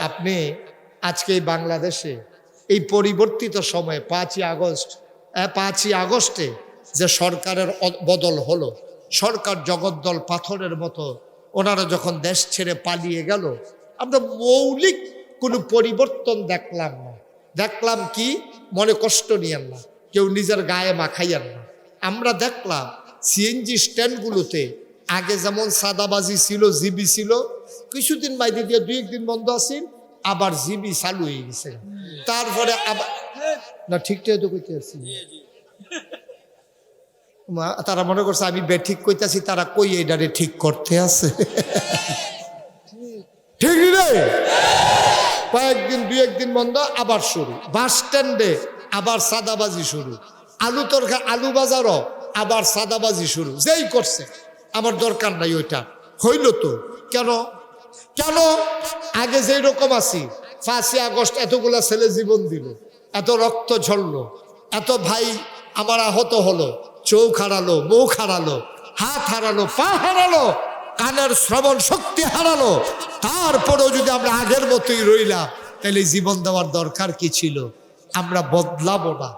আপনি আজকে এই বাংলাদেশে এই পরিবর্তিত সময়ে 5ই আগস্টে যে সরকারের বদল হলো, সরকার জগদ্দল পাথরের মতো ওনারা যখন দেশ ছেড়ে পালিয়ে গেল, আমরা মৌলিক কোনো পরিবর্তন দেখলাম না। দেখলাম কি, মনে কষ্ট নিয়েন না, কেউ নিজের গায়ে মাখাইয়েন না। আমরা দেখলাম সিএনজি স্ট্যান্ডগুলোতে আগে যেমন সাদাবাজি ছিল, জিবি ছিল, কিছুদিন বাইরে দিয়ে 2-1 দিন বন্ধ আছিল, আবার জিবি চালু হয়ে গেছে। তারপরে আবার না, ঠিকঠাক তো কইতে আছি, তারা মনে করছে আমি বেঠিক কইতাছি, তারা কই এটারে ঠিক করতে আছে। ঠিক রে, কয়েকদিন 2-1 দিন বন্ধ, আবার শুরু। বাস স্ট্যান্ডে আবার সাদাবাজি শুরু, আলু বাজারও আবার সাদাবাজি শুরু। যেই করছে, আমার দরকার নাই ওইটা। হইল তো কেন? আগে যেই রকম আছি, 5ই আগস্ট এতগুলা ছেলে জীবন দিল, এত রক্ত ঝরলো, এত ভাই আমার আহত হলো, চোখ হারালো, মুখ হারালো, হাত হারালো, পা হারালো, কানের শ্রবণ শক্তি হারালো, তারপরেও যদি আমরা আগের মতোই রইলাম, তাহলে জীবন দেওয়ার দরকার কি ছিল? আমরা বদলাবো না,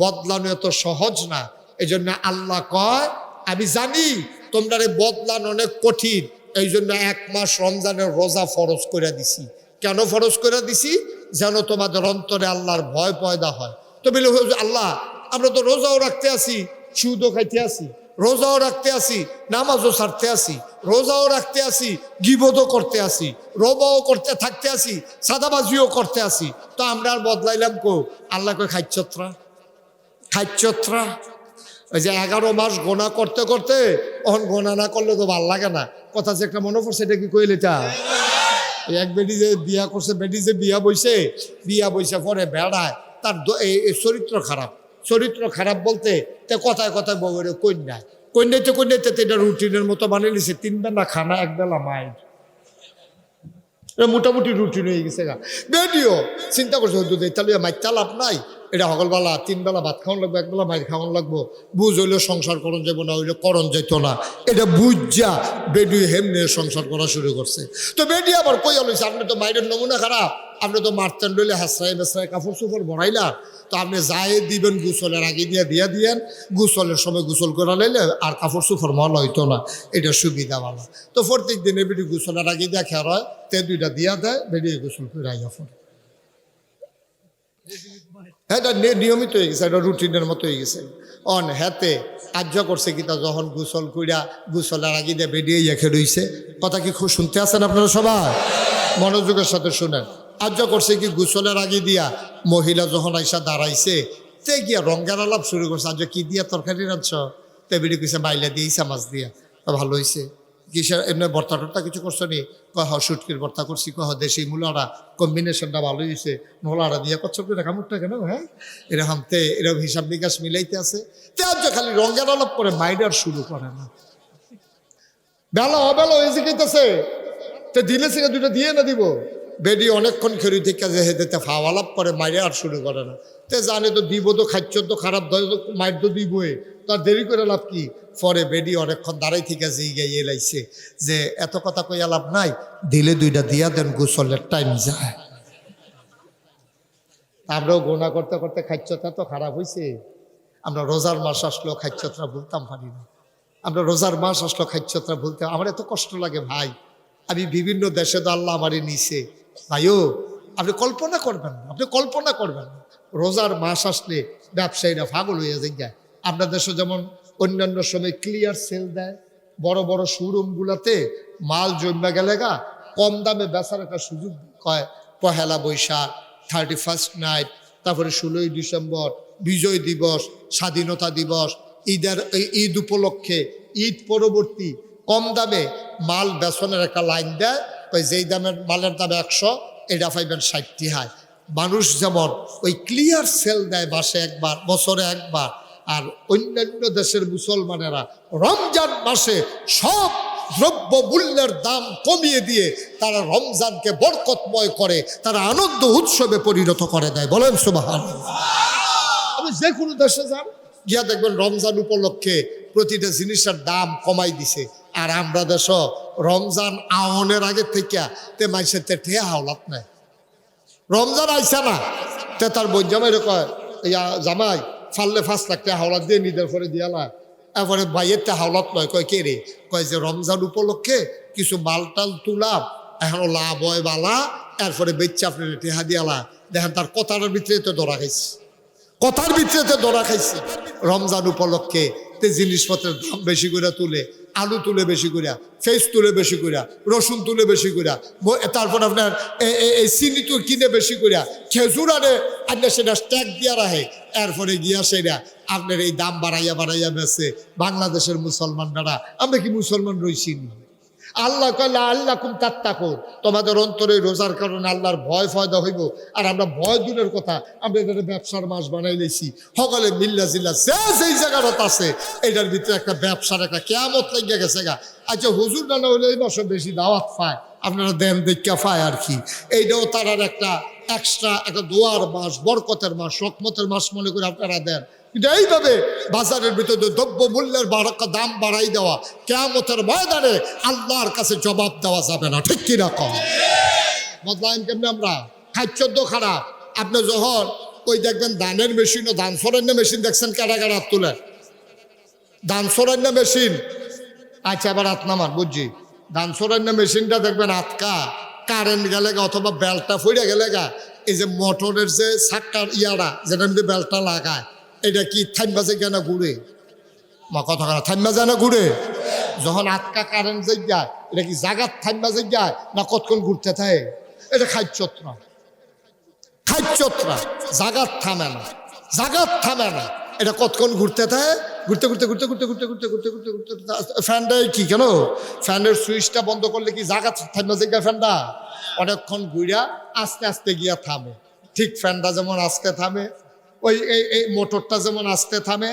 বদলানো এত সহজ না। এই জন্য আল্লাহ কয়, আমি জানি তোমরা বদলানো অনেক কঠিন, এই জন্য 1 মাস রমজানের রোজা ফরজ করে দিছি। কেন ফরজ করে দিছি? যেন তোমাদের অন্তরে আল্লাহর ভয় পয়দা হয়। তো বলে আল্লাহ, আমরা তো রোজাও রাখতে আসি, সুদও খাইতে আসি, রোজাও রাখতে আসি, নামাজও ছাড়তে আসি, রোজাও রাখতে আসি, গিবতও করতে আসি, রোবাও করতে থাকতে আসি, সাদাবাজিও করতে আসি, তো আমরা আর বদলাইলাম কো? আল্লাহ কই খাইচ্ছত্রা। ওই যে 11 মাস গোনা করতে করতে এখন গোনা না করলে তো ভাল লাগে না। কথা যে একটা মনে পড়ছে, এটা কি কইল? এটা এক বেটি যে বিয়া করছে, বেটি যে বিয়া বইছে পরে বেড়ায়, তার চরিত্র খারাপ বলতে তে কথায় বউরে কন্যাইতে এটা রুটিনের মতো বানিয়ে নিছে। 3 বেলা খানা, 1 বেলা মায়ের, মোটামুটি রুটিন হয়ে গেছে গা। বেটিও চিন্তা করছে, তাহলে মাইতা লাভ নাই, এটা সকালবেলা 3 বেলা ভাত খাওয়ান লাগবো, 1 বেলা মাইর খাওয়ান লাগবো, বুঝ হইলেও সংসার করণ যাবো না, হইলে করণ যেত না। এটা বুঝা বেডি হেমনে সংসার করা শুরু করছে। তো বেডি আবার কইয়া লইছে, আপনি তো মাইরের নমুনা খারাপ, আপনি তো মারতেন লইলে হাসরাই বেসরাই কাপড় চোপড় ভরাইলা, তো আপনি যাই দিবেন গোসলের আগে দিয়া দিয়েন, গোসলের সময় গোসল করা লাইলে আর কাপড় চোপড় মল হইতো না, এটা সুবিধাওয়ালা। তো প্রত্যেক দিনে বেডি গোসলের আগে দিয়া খেয়ার হয়, তে 2টা দিয়া দেয়, বেডি গোসল করে আইয়া পড়ে। এটা নিয়মিত হয়ে গেছে, এটা রুটিনের মতো হয়ে গেছে। হাতে আজ্ঞা করছে কি, তা যখন গোসল কইরা গোসলের আগে দিয়ে বেরিয়ে রেখে রইছে। কথা কি খুব শুনতে আছেন আপনারা সবাই? মনোযোগের সাথে শুনেন। আজ্ঞা করছে কি, গোসলের আগে দিয়া মহিলা যখন আইসা দাঁড়াইছে, তে গিয়া রঙ্গের আলাপ শুরু করছে। আজ্ঞা কি দিয়া তরকারি রাঁধছ? তে বেরিয়ে কইছে বাইলা দিয়েছে, মাছ দিয়া। ভালো হয়েছে। কিসের এমনি ভর্তা টর্তা কিছু করছো নি? কহ সুটকির ভর্তা করছি। কহ দেশি মূলারা, কম্বিনেশনটা ভালো হয়েছে, নোলারা দিয়া করছো কি কামড়টা কেন? হ্যাঁ, এরকম এরকম হিসাব নিকাশ মিলাইতে আছে। তে খালি রঙের আলাপ করে মাইডার শুরু করে না। বেলা অবেলা হয়েছে গেতেছে, তো দিলে সে 2টা দিয়ে না দিব। বেডি অনেকক্ষণ খেরি থেকে যে হেঁটে ফাওয়া লাভ করে, মাইরে আর শুরু করে না। তে জানে তো দিব, তো খাচ্ছ তো খারাপ, মাইর তো দিবই, তার দেরি করে লাভ কি? পরে বেডি অনেকক্ষণ দাঁড়াই থেকে গিয়ে লাইছে যে এত কথা কইয়া লাভ নাই, দিলে 2টা দিয়া দেন, গোসলের টাইম যায়। আমরাও গোনা করতে করতে খাচ্ছটা তো খারাপ হয়েছে। আমরা রোজার মাস আসলো খাচ্ছতরা ভুলতাম পারি না। আমরা রোজার মাস আসলো খাচ্ছতরা ভুলতে, আমার এত কষ্ট লাগে ভাই। আমি বিভিন্ন দেশে তো আল্লাহ আমারই নিছে ভাইও, আপনি কল্পনা করবেন না, রোজার মাস আসলে ব্যবসায়ীরা পাগল হয়ে যায়। আপনার দেশে যেমন অন্যান্য সময় ক্লিয়ার সেল দেয়, বড় বড় শোরুমগুলোতে মাল জমা গেলে কম দামে বেচার একটা সুযোগ হয়। পহেলা বৈশাখ, 31st নাইট, তারপরে 16ই ডিসেম্বর, বিজয় দিবস, স্বাধীনতা দিবস, ঈদ উপলক্ষে, ঈদ পরবর্তী কম দামে মাল বেচনের একটা লাইন দেয়। ওই যেই দামের মালের দাম 100, এটা পাইবেন 60 হায়। মানুষ যেমন ওই ক্লিয়ার সেল দেয় মাসে একবার, বছরে একবার। আর অন্যান্য দেশের মুসলমানেরা রমজান মাসে সব দ্রব্য মূল্যের দাম কমিয়ে দিয়ে তারা রমজানকে বরকতময় করে, তারা আনন্দ উৎসবে পরিণত করে দেয়। বলেন সুবহানাল্লাহ। আপনি যে কোনো দেশে যান, গিয়া দেখবেন রমজান উপলক্ষে প্রতিটা জিনিসের দাম কমাই দিছে। আর আমরা দেশ রমজান আওনের আগে থেকে তে মাইসের ঠেয়া হাওলাত নাই। রমজান আইসা না, তে তার বোন জামাই কয় ইয়া জামাই ফাললে 5 লাখ টাকা হাওলাত দিয়ে নিদের পরে দিয়ালা। এরপরে ভাইয়ের তে হাওলাত নয়, কয় কে রে? কয় যে রমজান উপলক্ষে কিছু মালটাল তুলাম, এখনো লাভ হয় বালা, এরপরে বেচ্চা আপনি টেহা দিয়ালা। দেখেন তার কথার ভিতরে তো ধরা খাইছে, কথার ভিতরে তো ধরা খাইছে। রমজান উপলক্ষে তে জিনিসপত্রের দাম বেশি করে তুলে, আলু তুলে বেশি করিয়া, ফেস তুলে বেশি করিয়া, রসুন তুলে বেশি করিয়া, তারপর আপনার এই চিনি তো কিনে বেশি করিয়া, খেজুর আনে আপনার সেটা স্ট্যাক দিয়া রাখে। এরপরে গিয়া সেটা আপনার এই দাম বাড়াইয়া বাড়াইয়া বেছে। বাংলাদেশের মুসলমানরা, আমরা কি মুসলমান রইছি না? আল্লাহ কইলা আল্লাহ কুম তাত্তাকুন, তোমাদের অন্তরে রোজার কারণে আল্লাহর ভয় ফয়দা হইব। আর আমরা ভয় দূরের কথা, আমরা এটা ব্যবসার মাস বানাই লেছি। সকলে মিল্লা জিল্লা যে যেই জায়গাটা আছে এটার ভিতরে একটা ব্যবসার একটা কেয়ামত লেগে গেছে গা। আচ্ছা হুজুর না হলে এই মাসে বেশি দাওয়াত পায়, আপনারা দেন দেখা পায় আর কি। এইটাও তার একটা এক্সট্রা একটা দোয়ার মাস, বরকতের মাস, রহমতের মাস মনে করে আপনারা দেন। কিন্তু এইভাবে বাজারের ভিতরে দ্রব্য মূল্যের দাম বাড়াই দেওয়া, কিয়ামতের ময়দানে আল্লাহর কাছে জবাব দেওয়া যাবে না, ঠিক কিনা কম? বদলাইন কেমনি আমরা? খাদ্য খারাপ। আপনি যখন ওই দেখবেন ধানের মেশিন ও ধান সরান্য মেশিন দেখছেন, কাটা কাটা হাত তুলে ধান সরান্য মেশিন। আচ্ছা এবার হাত নামান, বুঝছি। ধান সরান্য মেশিনটা দেখবেন আটকা, কারেন্ট গেলে গা অথবা বেলটা ফুড়ে গেলে গা, এই যে মোটরের যে চাক্কার ইয়ারা যেটার মধ্যে বেলটা লাগায়, এটা কি থাইমা যায় কেন ঘুরে? মা কথা খারাপ, থাইমা যায় না ঘুরে? যখন আটকা কারেন্ট যায়, এটা কি জাগাত থাইমা যায় না কতক্ষণ ঘুরতে থাকে? এটা খাইচত্রা, খাইচত্রা। জাগাত থামে না, জাগাত থামে না, এটা কতক্ষণ ঘুরতে থাকে। ঘুরতে ঘুরতে ঘুরতে ঘুরতে ঘুরতে ঘুরতে ঘুরতে ঘুরতে ঘুরতে ফ্যানটা কি কেন, ফ্যানের সুইচটা বন্ধ করলে কি জাগা থাইমা যায়? ফ্যানটা অনেকক্ষণ ঘুরিয়া আস্তে আস্তে গিয়া থামে। ঠিক ফ্যানটা যেমন আস্তে থামে, ওই এই মোটরটা যেমন আস্তে থামে।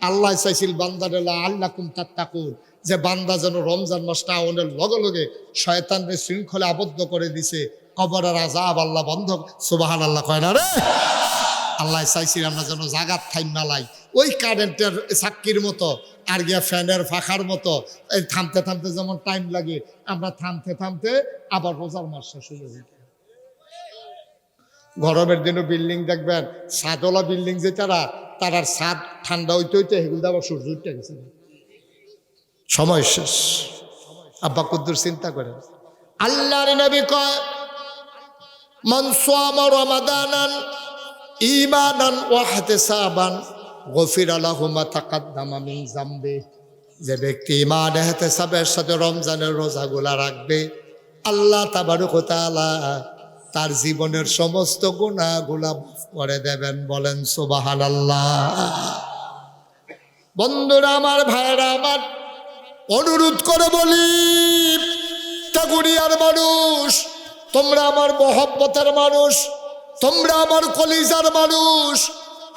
আল্লাহ চাইছিল বান্দারে আল্লাহ কুম তাত্তাকুন, যে বান্দা যেন রমজান মাসটা আওনের লগে লগে শয়তানের শৃঙ্খলে আবদ্ধ করে দিছে। কবরের আযাব আল্লাহ বন্ধ, সুবহানাল্লাহ কয় না রে? আল্লাহ চাইছিল আমরা যেন জাগাত থাইমা লাই, ওই কারেন্টের চাক্কির মতো আর গিয়া ফ্যানের ফাঁকার মতো। এই থামতে থামতে যেমন টাইম লাগে, আমরা থামতে থামতে আবার রোজার মাস শেষ হয়ে যায়। গরমের দিনও বিল্ডিং দেখবেন, ছাদওয়ালা বিল্ডিং যে তারার ছাদ ঠান্ডা হইতে হইতে হেগুল আবার সূর্য উঠে গেছে, সময় শেষ। আব্বা কুদ্দুর চিন্তা করেন, আল্লাহর নবী কয় মান সামা রমাদানান ঈমানান ওয়া ইহতিসাবান গফিরা লাহু মা তাকাদ্দামা মিন যামবি। যে ব্যক্তি ঈমান ইহতিসাবের সাথে রমজানের রোজাগুলা রাখবে, আল্লাহ তাবারক ওয়া তাআলা তার জীবনের সমস্ত গুনাহগুলা মাফ করে দেবেন। বলেন সুবহানাল্লাহ। বন্ধুরা আমার, ভাইরা আমার, অনুরোধ করে বলি, টাকুরিয়ার মানুষ, তোমরা আমার মহব্বতের মানুষ, তোমরা আমার কলিজার মানুষ।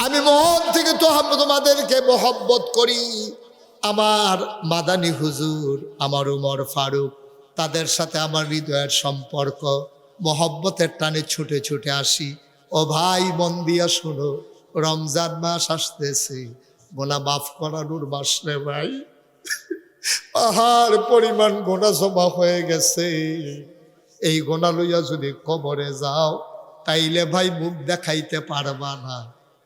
আমি মন থেকে তো তোমাদেরকে মহব্বত করি। আমার মাদানী হুজুর, আমার উমর ফারুক, তাদের সাথে আমার হৃদয়ের সম্পর্ক, মহব্বতের টানে ছুটে ছুটে আসি। ও ভাই মন দিয়া শোনো, রমজান মাস আসতেছে, গোনা মাফ করানোর মাস রে ভাই। পাহাড় পরিমাণ গোনা জমা হয়ে গেছে। এই গোনা লইয়া যদি কবরে যাও, তাইলে ভাই মুখ দেখাইতে পারবা না,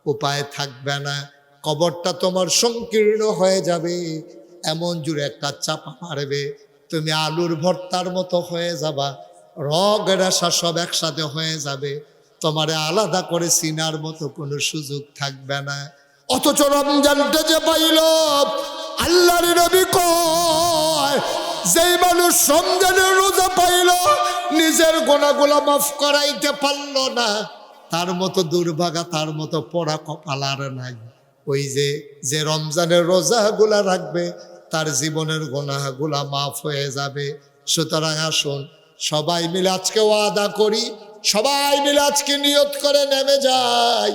উপায় থাকবে না। কবরটা তোমার সংকীর্ণ হয়ে যাবে, এমন জুড়ে একটা চাপা মারবে, তুমি আলুর ভর্তার মতো হয়ে যাবা। রগ রেশা সব একসাথে হয়ে যাবে, তোমারে আলাদা করে চিনার মতো কোনো সুযোগ থাকবে না। অথচ রমজানটা যে পাইল, আল্লাহর নবী কয় যেই মানুষ রমজানের রোজা পাইল, নিজের গোনাগুলা মাফ করাইতে পারল না, তার মতো দুর্ভাগা, তার মতো পোড়া কপাল আর নাই। ওই যে রমজানের রোজাগুলা রাখবে, তার জীবনের গোনাগুলা মাফ হয়ে যাবে। সুতরাং আসুন সবাই মিলে আজকে ওয়াদা করি, সবাই মিলে আজকে নিয়ত করে নেমে যাই।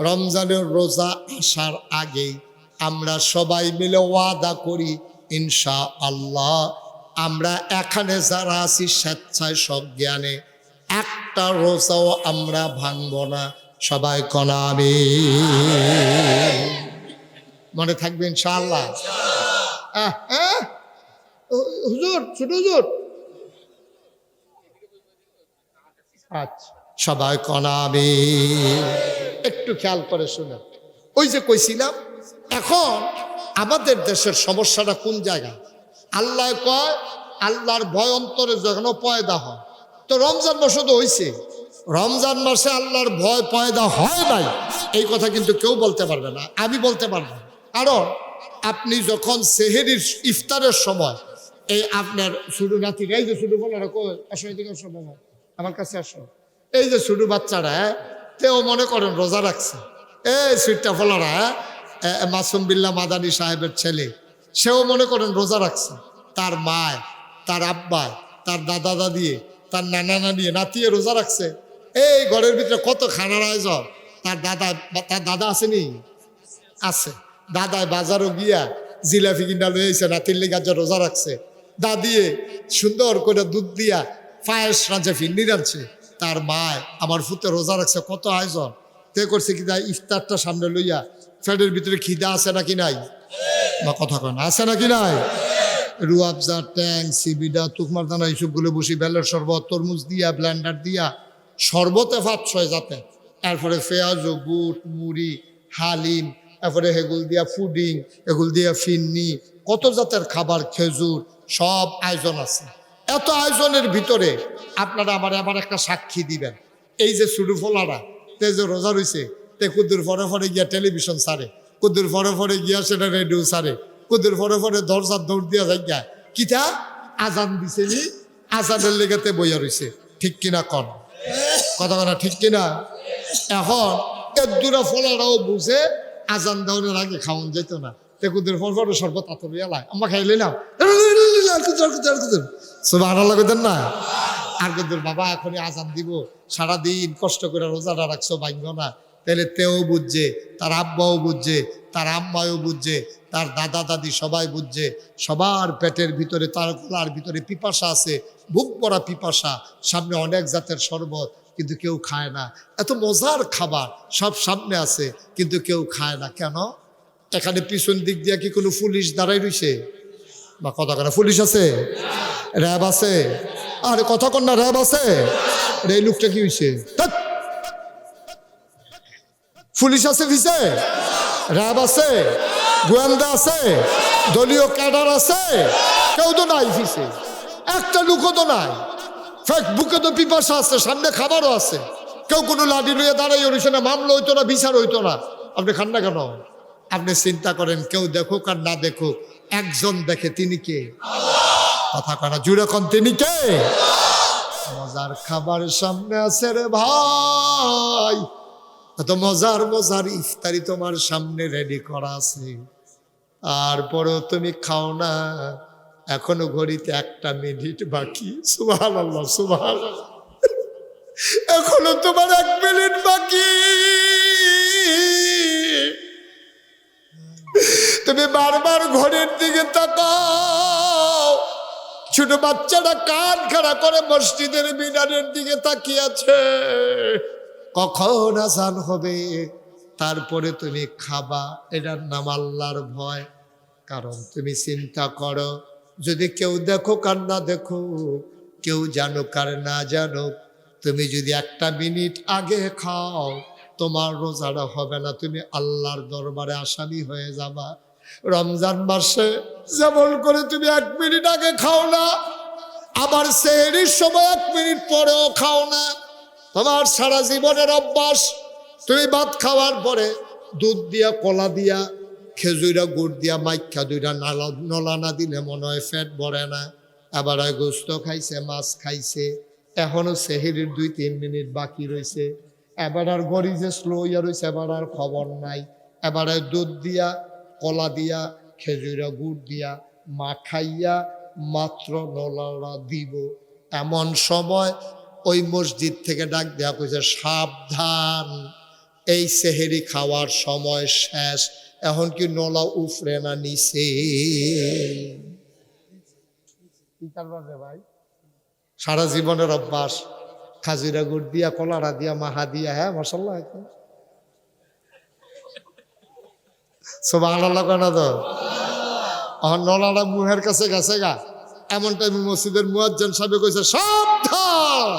রমজানের রোজা আসার আগেই আমরা সবাই মিলে ওয়াদা করি, ইনশাআল্লাহ আমরা এখানে যারা আছি স্বেচ্ছায় সজ্ঞানে একটা রোজাও আমরা ভাঙব না। সবাই কনাবে মনে থাকবে ইনশাআল্লাহ। হুজুর, ছোট হুজুর, আচ্ছা সবাই কনাবে। একটু খেয়াল করে শুনে, ওই যে কইছিলাম, এখন আমাদের দেশের সমস্যাটা কোন জায়গায়? আল্লাহ কয় আল্লাহর ভয় অন্তরে যখন পয়দা হয়, তো রমজান মাসে তো হয়েছে, রমজান মাসে আল্লাহর ভয় পয়দা হয় নাই এই কথা কিন্তু কেউ বলতে পারবে না, আমি বলতে পারবো না। কারণ আপনি যখন সেহেরির ইফতারের সময় এই আপনার ছোটো নাতিরা, এই যে ছোটো বলারা আসো এদিকে আসো বাবা আমার কাছে আসো, এই যে ছোটো বাচ্চারা তেও মনে করেন রোজা রাখছে, এই সুইটটা ফলারা মাসুম বিল্লাহ মাদানী সাহেবের ছেলে, সেও মনে করেন রোজা রাখছে, তার মায়, তার আব্বায়, তার দাদা দাদিয়ে, তার নানা নানিয়ে, নাতিয়ে রোজা রাখছে। এই ঘরের ভিতরে কত খানার আয়োজন। তার দাদা আসেনি, আছে, দাদায় বাজারও গিয়া জিলাপি কিনা লইছে, নাতির লেগে যা রোজা রাখছে, দাদিয়ে সুন্দর করে দুধ দিয়া পায়েস রাঁচে ফিন্নি রাঁধছে, তার মায় আমার ফুতে রোজা রাখছে, কত আয়োজন। তে করছে কি তাই ইফতারটা সামনে লইয়া ফ্যাটের ভিতরে খিদা আছে নাকি নাই, বা কথা কয় না আছে নাকি নাই, রুয়াবজা, ট্যাং, সিবিডা, তুকমার দানা এইসবগুলো বসি, বেলের শরবত, তরমুজ দিয়া, ব্লেন্ডার দিয়া শরবতে 5-6 জাতে, এরপরে পেঁয়াজ, বুট, মুড়ি, হালিম, এরপরে হেগুল দিয়া ফুডিং, এগুল দিয়া ফিন্নি, কত জাতের খাবার, খেজুর, সব আয়োজন আছে। এত আয়োজনের ভিতরে আপনারা আবার একটা সাক্ষী দিবেন, এই যে শুরু ফলারা তে যে রোজা রয়েছে, তে কুদ্দুর ফরে গিয়া টেলিভিশন সারে, কুদ্দুর ফরে গিয়া সেটা রেডিও সারে, কুদ্দুর ফরে দরজার দৌড় দিয়া যাইয়া কিতা আজান দিছে নি, আজানের লেগেতে বইয়া রয়েছে, ঠিক কিনা কন কথা বলা, ঠিক কিনা? এখন একদুরা ফলারাও বুঝে আজান দেওয়ার আগে খাওয়ান যেত না, তেকুদের ফলফল শরবত আতর এলাই আমরা খাইলে নাও সুবহানাল্লাহ কইতেন না, আর কুদ্দুর বাবা এখনই আজান দিব, সারাদিন কষ্ট করে রোজাটা রাখছো ভাঙব না, তাহলে তেও বুঝছে, তার আব্বাও বুঝছে, তার আম্মাও বুঝছে, তার দাদা দাদি সবাই বুঝছে, সবার পেটের ভিতরে, তার গলার ভিতরে পিপাসা আছে, বুক পড়া পিপাসা, সামনে অনেক জাতের শরবত, কিন্তু কেউ খায় না। এত মজার খাবার সব সামনে আছে, কিন্তু কেউ খায় না কেন? এখানে পিছন দিক দিয়ে কি কোনো পুলিশ দাঁড়াই রইছে, বা কথা কনা পুলিশ আছে, র্যাব আছে, আরে কথা কন না, র্যাব আছে, এই লোকটা কি হয়েছে, পুলিশ আছে পিছে, র্যাব আছে, গোয়েন্দা আছে, দলীয় ক্যাডার আছে, কেউ তো নাই পিছে, একটা লোকও তো নাই, ফেসবুকে তো পিপাসা আছে, সামনে খাবারও আছে, কেউ কোনো লাঠি লইয়া দাঁড়াই রয়েছে না, মামলা হইতো না, বিচার হইতো না, আপনি খান না কেন? আপনি চিন্তা করেন, কেউ দেখুক আর না দেখুক, একজন দেখে, তিনি কে? কথা কানা জুড়ে কন, তিনি কে? মজার খাবার সামনে আছে রে ভাই, এত মজার মজার ইফতারি তোমার সামনে রেডি করা আছে, তারপরেও তুমি খাও না, এখনো ঘড়িতে 1 মিনিট বাকি, সুবহানাল্লাহ সুবহানাল্লাহ, এখনো তোমার 1 মিনিট বাকি, তুমি বারবার ঘড়ির দিকে তাকাও, ছোট বাচ্চারা কান খাড়া করে মসজিদের মিনারের দিকে তাকিয়ে আছে, কখন আজান হবে, তারপরে তুমি খাবা, এটার নাম আল্লাহর ভয়। কারণ তুমি চিন্তা করো, যদি কেউ দেখো কার না দেখো, কেউ জানো কার না জানো, তুমি যদি 1 মিনিট আগে খাও, তোমার রোজাটা হবে না, তুমি আল্লাহর দরবারে আসামি হয়ে যাবা। রমজান মাসে যেমন করে তুমি 1 মিনিট আগে খাও না, আবার সেহরির সময় 1 মিনিট পরেও খাও না, তোমার সারা জীবনের অভ্যাস, তুমি ভাত খাওয়ার পরে দুধ দিয়া, কলা দিয়া, খেজুরা, গুড় দিয়া মাইখা 2টা নলা না দিলে মনে হয় পেট ভরে না। আবার গোস্ত খাইছে, মাছ খাইছে, এখনো সেহরির 2-3 মিনিট বাকি রয়েছে, এবার আর গড়ি যে স্লো ইয়া রয়েছে, এবার আর খবর নাই, এবারে দুধ দিয়া, কলা দিয়া, খেজুরা, গুড় দিয়া মাখাইয়া মাত্র নলাটা দিব। এমন সময় ওই মসজিদ থেকে ডাক দেয়া কইছে, সাবধান, এই সেহেরি খাওয়ার সময় শেষ, এখন কি নলা উফরে না নিচে? ভাই সারা জীবনের অভ্যাস, খাজুরা, গুড় দিয়া, কলারা দিয়া, মাহা দিয়া, হ্যাঁ মাশাআল্লাহ, সুবহানাল্লাহ কেনা তো নলাটা মুহের কাছে গেছে গা, এমন টাইমে মসজিদের মুয়াজ্জিন সাহেব কইছে, সাবধান,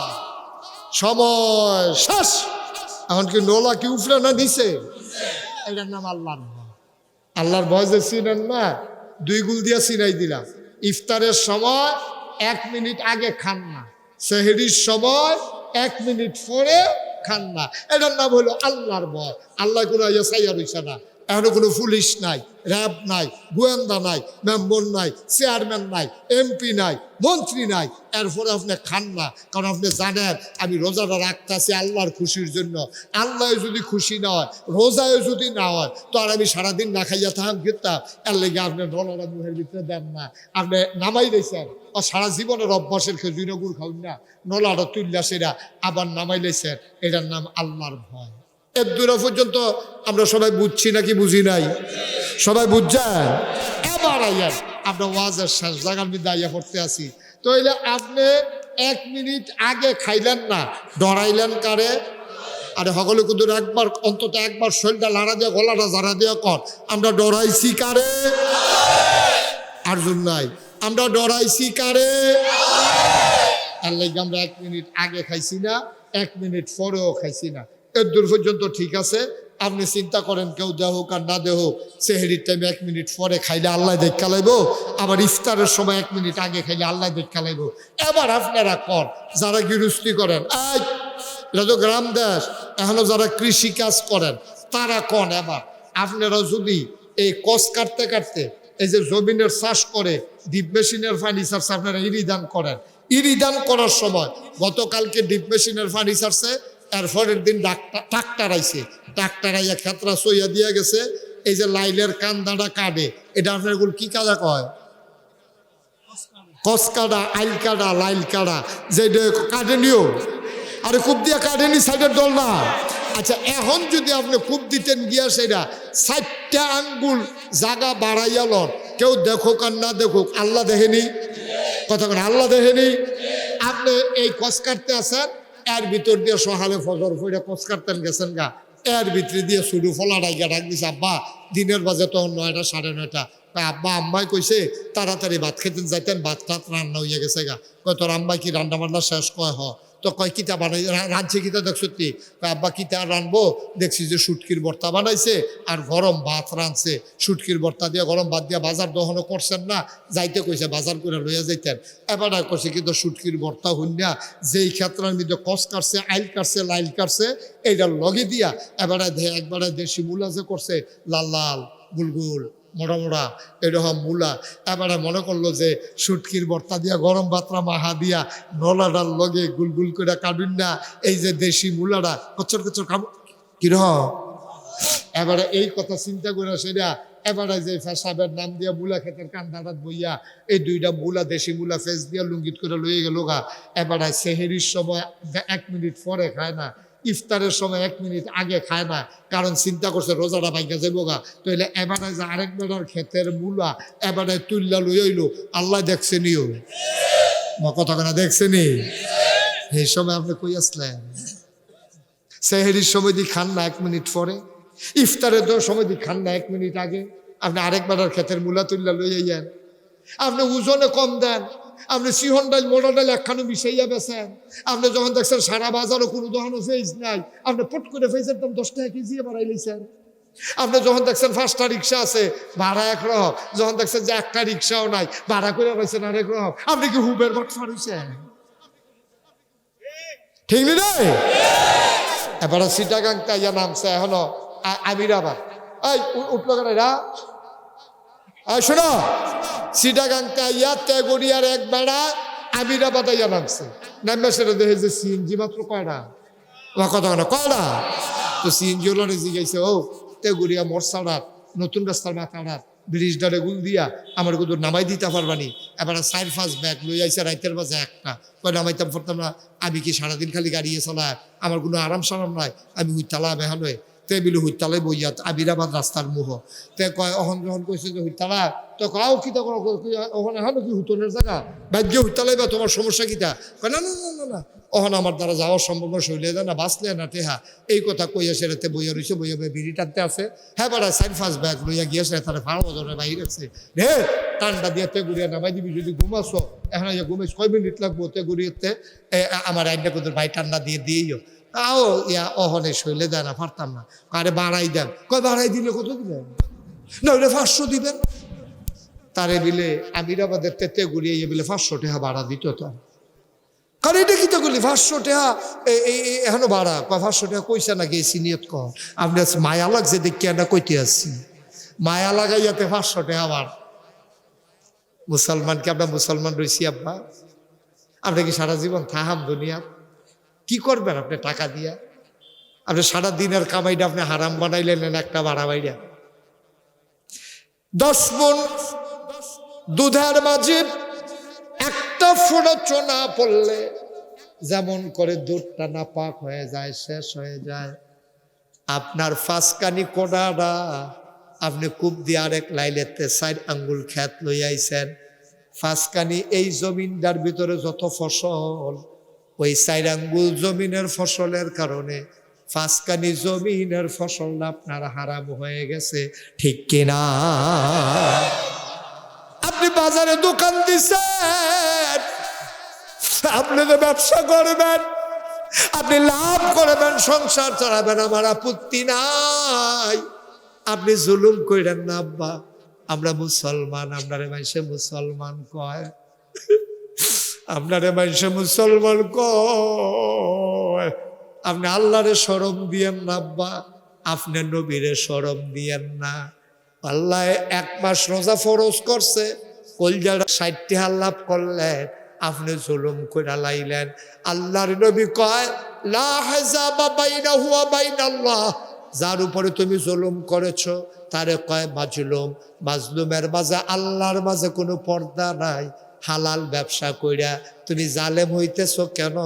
সময় শেষ। এখন কি নোলা কি উফরে না নিচে? এটার নাম আল্লাহর ভয়। আল্লাহর ভয় যে চিনেন না, 2 গুল দিয়া চিনাই দিলাম। ইফতারের সময় 1 মিনিট আগে খান না, সেহরির সময় 1 মিনিট পরে খান না। এটার নাম হলো আল্লাহর ভয়। আল্লাহ কোনো সাইয়া রইছে না, এখনো কোনো পুলিশ নাই, র্যাব নাই, গোয়েন্দা নাই, মেম্বর নাই, চেয়ারম্যান নাই, এমপি নাই, মন্ত্রী নাই, এরপরে আপনি খান না। কারণ আপনি জানেন আমি রোজাটা রাখতেছি আল্লাহর খুশির জন্য। আল্লাহ যদি খুশি না হয়, রোজায় যদি না হয়, তো আর আমি সারাদিন না খাইয়া থাকাম খেতাম। এর লেগে আপনি ডলারা মুখের ভিতরে দেন না, আপনি নামাই দিয়েছেন। ও সারা জীবনের অভ্যাসের খেজুর গুড় খাউন না, নলাটা তুললা সেরা আবার নামাই লেছেন। এটার নাম আল্লাহর ভয়। এর দূর পর্যন্ত আমরা সবাই বুঝছি নাকি বুঝি নাই? সবাই বুঝছেন? এবার আইয়ার আমরা ওয়াজের শেষ জায়গার মধ্যে আইয়া পড়তে আসি। তাইলে আপনি 1 মিনিট আগে খাইলেন না, ডরাইলেন কারে? আরে সকলে কিন্তু একবার অন্তত একবার শরীরটা লাড়া দিয়ে গলাটা জারা দিয়ে কর, আমরা ডরাইছি কারে? আর জন্য নাই, আমরা ডরাইছি কারে? আর লাগে আমরা 1 মিনিট আগে খাইছি না, 1 মিনিট পরেও খাইছি না। এর দূর পর্যন্ত ঠিক আছে। আপনি চিন্তা করেন কেউ দেহ হোক আর না দেহ হোক, সেহরির টাইমে 1 মিনিট পরে খাইলে আল্লাহ দেখা লাইব, আবার ইফতারের সময় 1 মিনিট আগে খাইলে আল্লাহ দেখা লাইব। এবার আপনারা কর, যারা গৃহস্থী করেন, এটা তো গ্রাম দেশ, এখনো যারা কৃষি কাজ করেন তারা কন, এবার আপনারা যদি এই কষ কাটতে কাটতে এই যে জমিনের চাষ করে ডিপ মেশিনের ফার্নিচারস আপনারা ইরিদান করেন, ইরিদান করার সময় গতকালকে ডিপ মেশিনের ফার্নিচারসে এরপরের দিন ট্রাক্টর আইছে, ট্রাক্টর আইয়া খেতরা সইয়া দিয়া গেছে। এই যে লাইলের কান্দাটা কাটে, এটা আপনার এগুলো কি কাদা কয়? কস কাটা, আইল কাটা, লাইল কাটা, যে কাটেনিও। আরে খুব দিয়া কাটেনি সাইডের দল না। আচ্ছা, এখন যদি আপনি খুব দিতেন গিয়া সেটা 4টা আঙ্গুল জাগা বাড়াইয়া লন, কেউ দেখুক আর না দেখুক, আল্লাহ দেখেনি? কথা বলেন, আল্লাহ দেখেনি? আপনি এই কস কাটতে আসেন, এর ভিতর দিয়ে সকালে ফজর ফইরা কচ কাটতেন গেছেন গা, এর ভিতরে দিয়ে শুরু ফলাটাই গা ডাক দিছে, আব্বা দিনের বাজে তখন 9টা 9:30। আব্বা আম্মাই কইছে তাড়াতাড়ি ভাত খেতে যাইতেন, ভাত টাত রান্না হইয়া গেছে গা। কয় তোর আম্মাই কি রান্না বান্না শেষ? কয় হ। তো কয় কিতা বানাই রাঁধছে, কিতা দেখ সত্যি? আব্বা কিতা রানবো, দেখছি যে শুটকির ভর্তা বানাইছে আর গরম ভাত রাঁধছে। শুটকির ভর্তা দিয়ে গরম ভাত দিয়ে বাজার দহনও করছেন না, যাইতে কইছে বাজার করে লইয়া যাইতেন। এবার কইছে কিন্তু শুটকির ভর্তা হইনা যেই ক্ষেত্রের মধ্যে কষ কাটছে, আইল কাটছে, লাইল কাটছে, এইটার লগে দিয়া একবারে দেশি মূলা যে করছে, লাল লাল গুলগুল মোড়া মোড়া এরকম মূলা। এবারে মনে করলো যে শুটকির ভর্তা দিয়া গরম ভাতরা মাহা দিয়া নলাডার লগে গুলগুল করে কাটুন না, এই যে দেশি মূলাটা কচ্চর কচ্চর খাবো কিরকম। এবারে এই কথা চিন্তা করে সেটা এবারে যে ফেসাবের নাম দিয়া মূলা খেতের কান্দাটাত বইয়া এই 2টা মূলা, দেশি মূলা ফেস দিয়া লুঙ্গিত করে লইয়ে গেল গা। এবারে সেহেরির সময় 1 মিনিট পরে খায় না, ইফতারের সময় 1 মিনিট আগে খায় না, কারণ চিন্তা করছে রোজাটা ভাইগা যাবো গা। তাইলে এবারে যে আরেক বেড়ার ক্ষেতের মূলা এবারে তুল্লা লই হইল, আল্লাহ দেখছে নিও কথা কেনা দেখছে নি? এই সময় আপনি কই আসলেন? সেহেরির সময় দিয়ে খান না 1 মিনিট পরে, ইফতারের সময় দিয়ে খান না 1 মিনিট আগে। আপনি আরেক বেড়ার ক্ষেতের মূলা তুল্লা লই যান, আপনি ওজনে কম দেন, আপনি সিহন ডাইল মোড়া ডাইল একখানো মিশাইয়া বেছেন। আপনি যখন দেখছেন সারা বাজারও কোনো দোকানও ফেজ নাই, আপনি পট করে ফেজের দাম 10 টাকা কেজি বাড়াই লইছেন। আপনি যখন দেখছেন 5টা রিক্সা আছে ভাড়া একরকম, যখন দেখছেন যে একটা রিক্সাও নাই ভাড়া করে রয়েছেন আরেক রকম, আপনি কি হুবের বাটফার হইছেন? ঠিক নেই? এবার চিটাগাং তাইয়া নামছে এখনো আমিরাবাদ। এই উঠলো কেন এরা? শোনো, চিটাগাং তাইয়া তেগরিয়ার এক বেড়া আমিরাবাদ আইয়া নামছে, নামবে সেটা দেখে যে সিএনজি মাত্র কয়টা কথা কয়টা। তো সিএনজি হলো জিগাইছে, ও তেগুড়িয়া মোরসাড়াত নতুন রাস্তার মাথাড়াত ব্রিজ ডালে গুল দিয়া আমার কিন্তু নামাই দিতে পারবানি। এবার 4-5 ব্যাগ লই আইসে রাইতের বাজে একটা, কয় নামাইতাম পারতাম না। আমি কি সারাদিন খালি গাড়িয়ে চলায়, আমার কোনো আরাম সারাম নাই, আমি ওই তালা বেহান হয়ে তে বিলে হুইতালাই বইয়া আবিরাবাদ রাস্তার মুহ তে কয় অহন যখন কইছে যে হুইতালা তো কাও কিতা করো ওখানে এখন কি হুতনের জায়গা ভাগ্য হুইতালাই বা তোমার সমস্যা কিতা কয় না না না না না অহন আমার দ্বারা যাওয়ার সম্ভব শৈলে যায় না বাঁচলে না টেহা এই কথা কইয়া সেরাতে বইয়া রয়েছে বইয়া বিড়ি টানতে আছে হ্যাঁ বাড়া 4-5 ব্যাগ লইয়া গিয়েছে তারা ফাড় ওজনের বাইরে আছে রে টান্ডা দিয়ে তে গুড়িয়া নামাই দিবি যদি ঘুমাছো এখন ঘুমাইছ 6 মিনিট লাগবো তে গুড়িয়েতে আমার আইনটা কোথাও ভাই টান্ডা দিয়ে দিয়েও তাও ইয়া অহনে শৈলে দেয় না পারতাম না আরে বাড়াই দেন কয় বাড়াই দিলে কত দিবেন না ওইটা 500 দিবেন তারে বিলে আমিরাবাদের তেতে গুড়িয়ে বিলে 500 টাকা ভাড়া দিত তো কারণ এটা কি তো করলি 500 টাকা এখনো ভাড়া কয় 500 টাকা কইছে না গেছি নিয়ত কর আপনি মায়া লাগছে দেখি না কইতে আসছি মায়া লাগাইয়াতে 500 টাকা ভাড়া মুসলমানকে আমরা মুসলমান রয়েছি আব্বা আপনি কি সারা জীবন থাহাম দুনিয়া কি করবেন আপনি টাকা দিয়া আপনি সারা দিনের কামাইটা আপনি হারাম বানাইলেন একটা ভাড়া বাইরা 10 মণ দুধের মাঝে একটা ফোঁটা চোনা পড়লে যেমন করে দুধটা না পাক হয়ে যায় শেষ হয়ে যায় আপনার 5 কানি কোড়াটা আপনি কূপ দিয়ে আরেক লাইলেতে 4 আঙ্গুল খেত লই আইছেন 5 কানি এই জমিনটার ভিতরে যত ফসল ওই 4 আঙ্গুল জমিনের ফসলের কারণে 5 কানি জমিনের ফসল আপনার হারাম হয়ে গেছে ঠিক কিনা আপনি বাজারে দোকান দিছেন আপনি তো ব্যবসা করবেন আপনি লাভ করবেন সংসার চালাবেন আমার আপত্তি নাই আপনি জুলুম কইরেন না আব্বা আমরা মুসলমান আপনারে মানুষে মুসলমান কয় আপনারে মানুষে মুসলমান কয় আপনি আল্লাহরে শরম দিয়েন না আব্বা আপনি নবীরে শরম দিয়েন না আল্লাহ 1 মাস রোজা ফরজ করছে কলজার 60 টাকা লাভ করলেন আপনি জুলুম কইরা লাইলেন আল্লাহর নবী কয় লা হাজাবা বাইনাহু ওয়া বাইনাল্লাহ যার উপরে তুমি জুলুম করেছো তারে কয় মাজলুম মাজলুমের মাঝে আল্লাহর মাঝে কোনো পর্দা নাই হালাল ব্যবসা কইরা তুমি জালেম হইতেছো কেন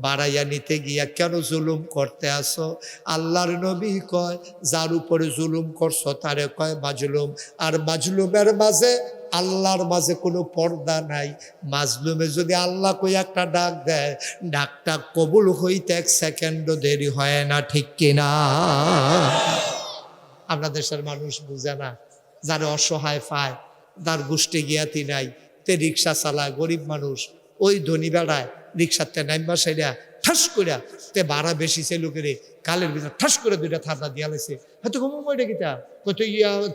বাড়াইয়া নিতে গিয়া কেন জুলুম করতে আসো আল্লাহর নবী কয় যার উপরে জুলুম করছো তারে কয় মাজলুম আর মাজলুমের মাঝে আল্লাহর মাঝে কোনো পর্দা নাই মাজলুমে যদি আল্লাহ কই একটা ডাক দেয় ডাকটা কবুল হইতে 1 সেকেন্ডও দেরি হয় না ঠিক কিনা আমরা দেশের মানুষ বুঝে না যারা অসহায় পায় তার গোষ্ঠী জ্ঞাতি নাই তে রিক্সা চালায় গরিব মানুষ ওই ধনী বেড়ায় রিক্সাতে নাইমা সাইডা ঠাস করে তে ভাড়া বেশি সে লোকের কালের ভিতরে ঠাস করে 2টা থাপড়া দিয়া লাইছে হয়তো কম ময়টা কিতা কত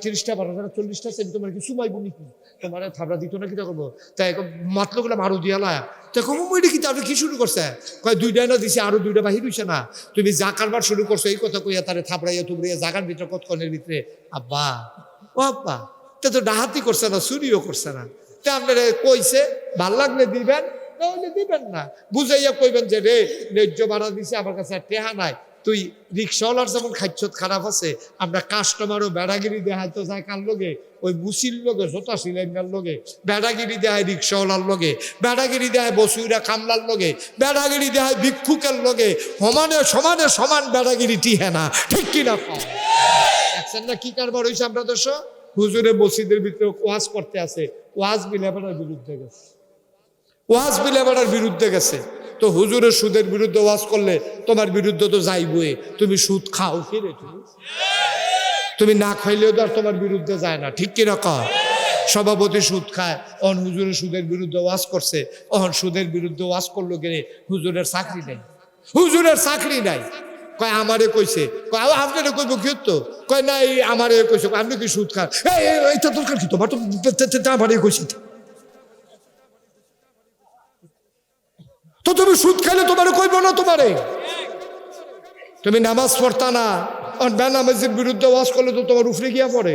30টা 40টা সেন তোমার কি সুমাইব নাকি তোমার থাপড়া দিত না কিতা করবো তাই মাতলো গুলো আরো দিয়ালা তো কম ময়টা কিতা আপনি কি শুরু করছে কয় 2টা না দিছে আরো 2টা বাহির হইছে না তুমি যা কারবার শুরু করছো এই কথা কইয়া তারে থাপড়াইয়া তুবড়াইয়া জাগার ভিতরে কতক্ষণের ভিতরে আব্বা ও আব্বা তা তো ডাহাতি করছে না চুরিও করছে না তা আপনারা কইছে ভাল লাগলে দিবেন নাহলে দিবেন না বুঝাইয়া কইবেন যে রে ন্যায্য ভাড়া দিছে আমার কাছে টেহা নাই তুই রিক্সাওয়ালার যেমন খাইছত খারাপ আছে আমরা কাস্টমারও বেড়াগিরি দেখায় তো যায় কার লগে ওই মুসির লগে জোতা সিলাইনার লগে বেড়াগিরি দেখায় রিক্সাওয়ালার লগে বেড়াগিরি দেখায় বসুইরা কামলার লগে বেড়াগিরি দেখায় ভিক্ষুকের লগে সমানে সমান বেড়াগিরি টিহে না ঠিক কিনা দেখছেন না কি কারবার হয়েছে আমরা দেশ হুজুরে মসজিদের ভিতরে ওয়াজ করতে আছে ওয়াজ বিলাবার বিরুদ্ধে গেছে ওয়াজ বিলাবার বিরুদ্ধে গেছে তো হুজুরের সুদের বিরুদ্ধে ওয়াজ করলে তোমার বিরুদ্ধে তো যাইবই তুমি সুদ খাও ফিরে তুমি না খাইলেও তো আর তোমার বিরুদ্ধে যায় না ঠিক কিনা কর সভাপতি সুদ খায় অন হুজুরের সুদের বিরুদ্ধে ওয়াজ করছে অহন সুদের বিরুদ্ধে ওয়াজ করলো গেলে হুজুরের চাকরি নাই হুজুরের চাকরি নাই কয় আমারে কইছে কয় আপনারে কইব কি তো কয় না এই আমারে কইছে আপনি কি সুদ খান এইটা দরকার কি তোমার তো আমারে কইছে তো তুমি সুদ খাইলে তোমারে কইব না তোমারে তুমি নামাজ পড়তা না বেনামাজের বিরুদ্ধে ওয়াজ করলে তো তোমার উফরে গিয়া পড়ে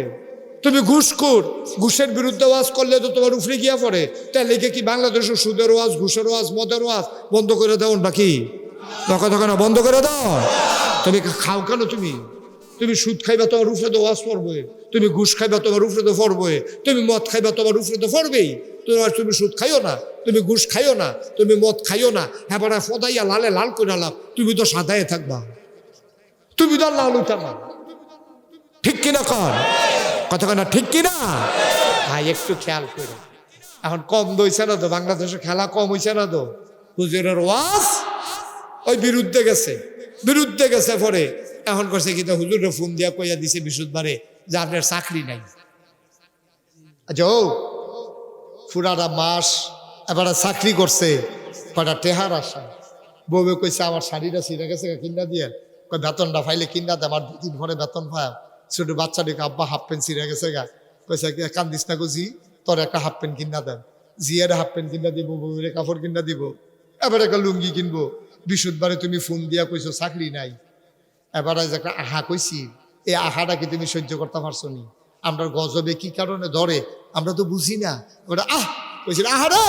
তুমি ঘুষখোর ঘুষের বিরুদ্ধে ওয়াজ করলে তো তোমার উফরে গিয়া পড়ে তাই লেগে কি বাংলাদেশের সুদের ওয়াজ ঘুষের ওয়াজ মদের ওয়াজ বন্ধ করে দাও নাকি কথা না বন্ধ করে দাও তুমি খাও কেন তুমি সুদ খাইবা তোমার উফরে তো ওয়াজ পড়বে তুমি ঘুষ খাইবা তোমার উফরে তো পড়বে তুমি মদ খাইবা তোমার উফরে তো পড়বেই তুমি সুদ খাইও না তুমি ঘুষ খাইও না তুমি মদ খাইও না হ্যাঁ ফদাইয়া লালে লাল করে লাভ তুমি তো সাদায় থাকবা তুমি তো আল্লাহ লইতা না, ঠিক কিনা কন কথা কন না, ঠিক কিনা ভাই? একটু খেয়াল করে, এখন কম দইছে না তো, বাংলাদেশে খেলা কম হইছে না তো। হুজুরের ওয়াজ ওই বিরুদ্ধে গেছে পরে এখন করছে কি, হুজুরে ফোন দিয়া কইয়া দিছে বিশুদ্ধবারে যে আপনার চাকরি নাই। আচ্ছা ও পুরাটা মাস এবার চাকরি করছে, কটা টেহার আসা, বউবে কইছে আমার শাড়িটা ছিঁড়ে গেছে কিনা দিয়ে, কই বেতনটা ফাইলে কিনা দে, আমার 2 দিন পরে বেতন পায়। ছোট বাচ্চাটিকে আব্বা হাফ প্যান্ট ছিঁড়ে গেছে গা, কইছে কান্দিস না গো জি, তোর একটা হাফ প্যান্ট কিনা দেন, জিয়ার হাফ প্যান্ট কিনা দিব, বউরে কাপড় কিনা দিব, এবার একটা লুঙ্গি কিনবো। বিশুদ্ধবারে তুমি ফোন দিয়া কইছো চাকরি নাই, এবার একটা আহা কইছি, এই আহাটা কি তুমি সহ্য করতে পারছো নি? আমরা গজবে কি কারণে ধরে আমরা তো বুঝি না। ওটা কইছিল আহারে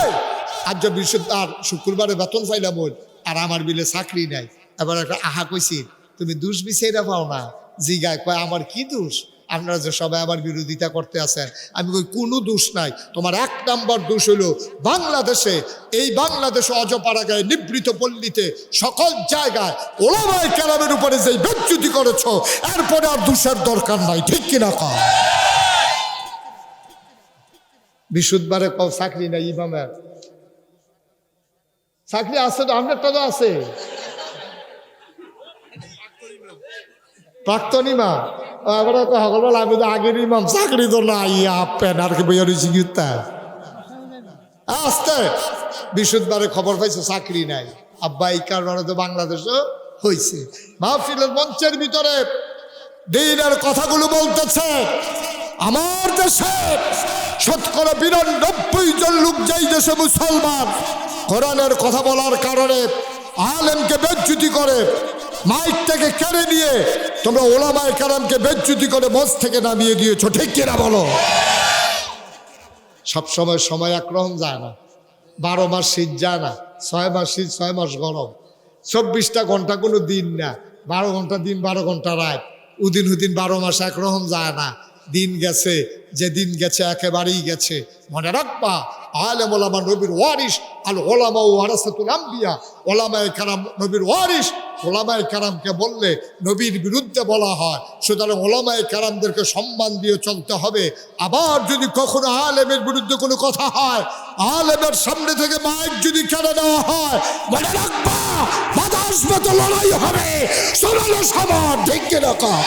আজ বিশুদ্ধ আর শুক্রবারে বেতন পাইলাম ওর, আর আমার বিলে চাকরি নাই। এবার একটা আহা কইছি তুমি দোষ বিচাইরা পাও না, জিগায় কয় আমার কি দোষ? আপনারা যে সবাই আমার বিরোধিতা করতে আছেন, আমি কই কোনো দোষ নাই, তোমার 1 নম্বর দোষ হলো বাংলাদেশে, এই বাংলাদেশে অজপাড়াগায় নিবৃত পল্লীতে সকল জায়গায় ওলামায়ে কেরামের উপরে যেই বেজ্জতি করেছো, এরপরে আর দোষের দরকার নাই, ঠিক কিনা কও? বিশুদ্ধবারে কও চাকরি নাই, ইমামের চাকরি আছে তো, আপনারটা তো আছে, প্রাক্তন ইমাম। এবার সকল আমি তো আগের ইমাম, চাকরি তো নাই, আপেন আর কি বইয়া রয়েছি গীতা আসতে। বিশুদ্ধবারে খবর পাইছো চাকরি নাই, আব্বা এই কারণে তো বাংলাদেশও হয়েছে। মাহফিলের মঞ্চের ভিতরে দিনের কথাগুলো বলতেছে, আমার দেশে 92% জন লোক যেই দেশে মুসলমান, কোরআনের কথা বলার কারণে আলেমকে বেজ্জতি করে, মাইক থেকে কেড়ে নিয়ে তোমরা ওলামায়ে কেরামকে বেজ্জতি করে মঞ্চ থেকে নামিয়ে দিয়েছো, ঠিক কিনা বলো? সবসময় সময় একরকম যায় না, 12 মাস শীত যায় না, 6 মাস শীত 6 মাস গরম, 24টা ঘন্টা কোনো দিন না, 12 ঘন্টা দিন 12 ঘন্টা রাত, উদিন 12 মাস একরকম যায় না। দিন গেছে, যে দিন গেছে একেবারেই গেছে। মনে রাখবা আলেম ওলামা নবীর ওয়ারিস, আল ওলামা ওয়ারাসাতুল আম্বিয়া, ওলামায়ে কেরাম নবীর ওয়ারিস। ওলামায়ে কেরামকে বললে নবীর বিরুদ্ধে বলা হয়, সুতরাং ওলামায়ে কেরামদেরকে সম্মান দিয়ে চলতে হবে। আবার যদি কখনো আলেমের বিরুদ্ধে কোনো কথা হয়, আলেমের সামনে থেকে মাইক যদি কেড়ে নেওয়া হয়, মনে রাখবা বাতাস মতো লড়াই হবে, সোনালো সমান, ঠিক কিনা কও?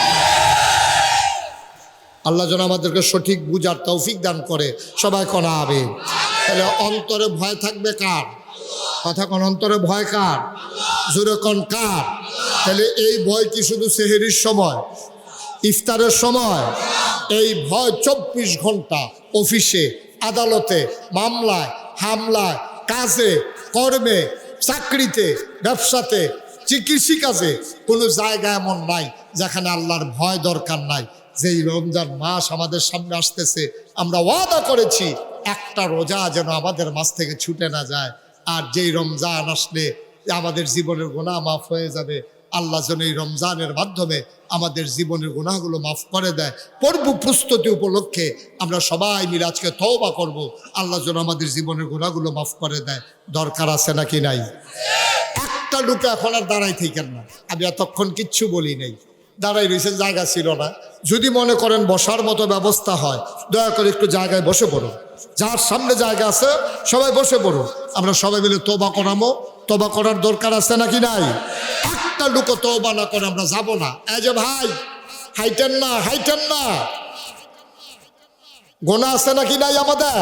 আল্লাহ যেন আমাদেরকে সঠিক বুঝার তৌফিক দান করে, সবাই কোনা হবে। তাহলে অন্তরে ভয় থাকবে কার? কথা কোন অন্তরে ভয় কার? জোরে কোন কার? তাহলে এই ভয় কি শুধু সেহরির সময়, ইফতারের সময়? এই ভয় 24 ঘন্টা অফিসে, আদালতে, মামলায়, হামলায়, কাজে, কর্মে, চাকরিতে, ব্যবসাতে, কৃষিকাজে, কোনো জায়গা এমন নাই যেখানে আল্লাহর ভয় দরকার নাই। যেই রমজান মাস আমাদের সামনে আসতেছে, আমরা ওয়াদা করেছি একটা রোজা যেন আমাদের মাছ থেকে ছুটে না যায়। আর যেই রমজান আসলে আমাদের জীবনের গুনাহ মাফ হয়ে যাবে। আল্লাহ যেন এই রমজানের মাধ্যমে আমাদের জীবনের গুনাহগুলো মাফ করে দেয়। পূর্ব প্রস্তুতি উপলক্ষে আমরা সবাই মিলে আজকে তওবা করব, আল্লাহ যেন আমাদের জীবনের গুনাহগুলো মাফ করে দেয়। দরকার আছে নাকি নাই? একটা লোক এখন আর দাঁড়াই থাকেন না, আমি এতক্ষণ কিচ্ছু বলি নাই, দাঁড়াই রয়েছেন, জায়গা ছিল না। যদি মনে করেন বসার মতো ব্যবস্থা হয়, দয়া করে একটু জায়গায় বসে পড়ুন। যার সামনে জায়গা আছে সবাই বসে পড়ুন, আমরা সবাই মিলে তওবা করামো। তওবা করার দরকার আছে নাকি নাই? একটা লোক তওবা না করে আমরা যাব না। এই যে ভাই, হাইটেন না, হাইটেন না, গোনা আছে নাকি নাই আমাদের?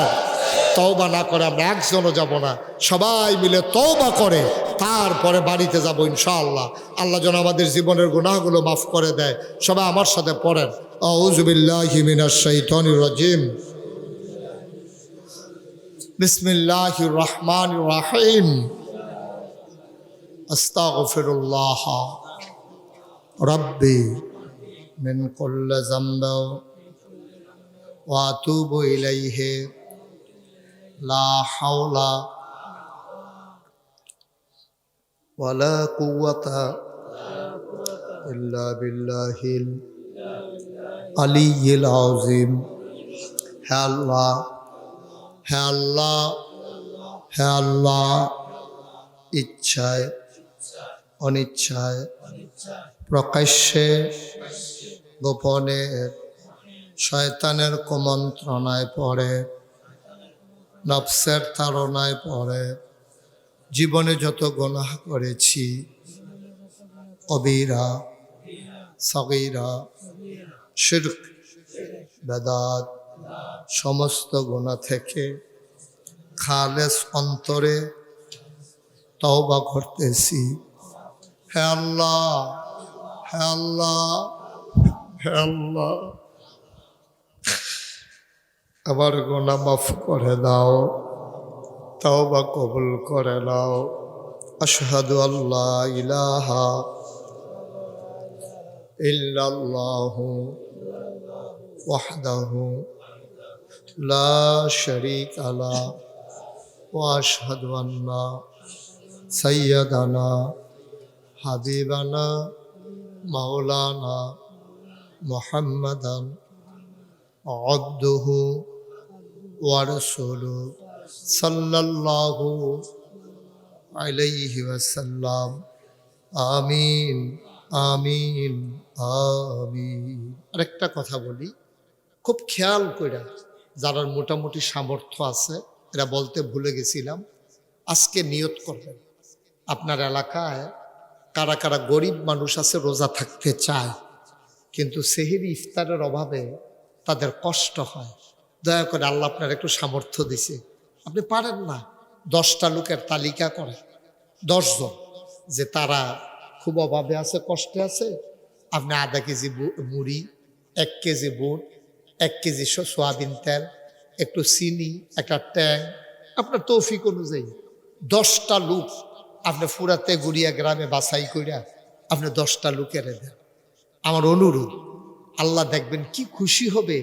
তওবা না করে আমরা একজনও যাব না, সবাই মিলে তওবা করে তারপরে বাড়িতে যাব ইনশাআল্লাহ। আল্লাহ যেন আমাদের জীবনের গুনাহগুলো মাফ করে দেয়। সবাই আমার সাথে পড়েন, আউযু বিল্লাহি মিনাশ শাইতানির রাজিম, বিসমিল্লাহির রহমানির রহিম, আস্তাগফিরুল্লাহ রাব্বি মিন কুল্লি যামবি ওয়া আতুবু ইলাইহি লা হাওলা ওয়ালা কুওয়াতা ইল্লা বিল্লাহিল আলিয়্যিল আযীম। হে আল্লাহ, হে আল্লাহ, হে আল্লাহ, ইচ্ছায় অনিচ্ছায় প্রকাশ্যে গোপনে শয়তানের কুমন্ত্রণায় পড়ে, নফসের তাড়নায় পড়ে জীবনে যত গুনাহ করেছি, কবিরা সগীরা শিরক বেদাত সমস্ত গুনাহ থেকে খালেস অন্তরে তওবা করতেছি। হে আল্লাহ, হে আল্লাহ, হে আল্লাহ, আমার গুনাহ মাফ করে দাও, তওবা কবুল করে নাও। আশহাদু আল্লা ইলাহা ইল্লাল্লাহু ওয়াহদাহু লা শারীকা লাহু ওয়া আশহাদু আন্না সাইয়্যিদানা হাবিবানা মাওলানা মুহাম্মাদান আবদুহু ওয়া রাসূলুহু সাল্লাল্লাহু আলাইহি ওয়াসাল্লাম। আমিন, আমিন, আমিন। আরেকটা কথা বলি, খুব খেয়াল করে, যারা মোটামুটি সামর্থ্য আছে এরা বলতে ভুলে গেছিলাম, আজকে নিয়ত করবেন আপনার এলাকায় কারা কারা গরিব মানুষ আছে রোজা থাকতে চায় কিন্তু সেহরি ইফতারের অভাবে তাদের কষ্ট হয়। দয়া করে আল্লাহ আপনার একটু সামর্থ্য দিছে, আপনি পারেন না, 10টা লোকের তালিকা করে 10 জন যে তারা খুব অভাবে আছে, কষ্টে আছে, আপনি আধা কেজি মুড়ি, 1 কেজি বুট, 1 কেজি সোয়াবিন তেল, একটু চিনি, একটা ট্যাং, আপনার তৌফিক অনুযায়ী 10টা লোক আপনি ফুরাতে গুড়িয়া গ্রামে বাছাই কইরা আপনি 10টা লোকের দেন। আমার অনুরোধ, আল্লাহ দেখবেন কি খুশি হবে,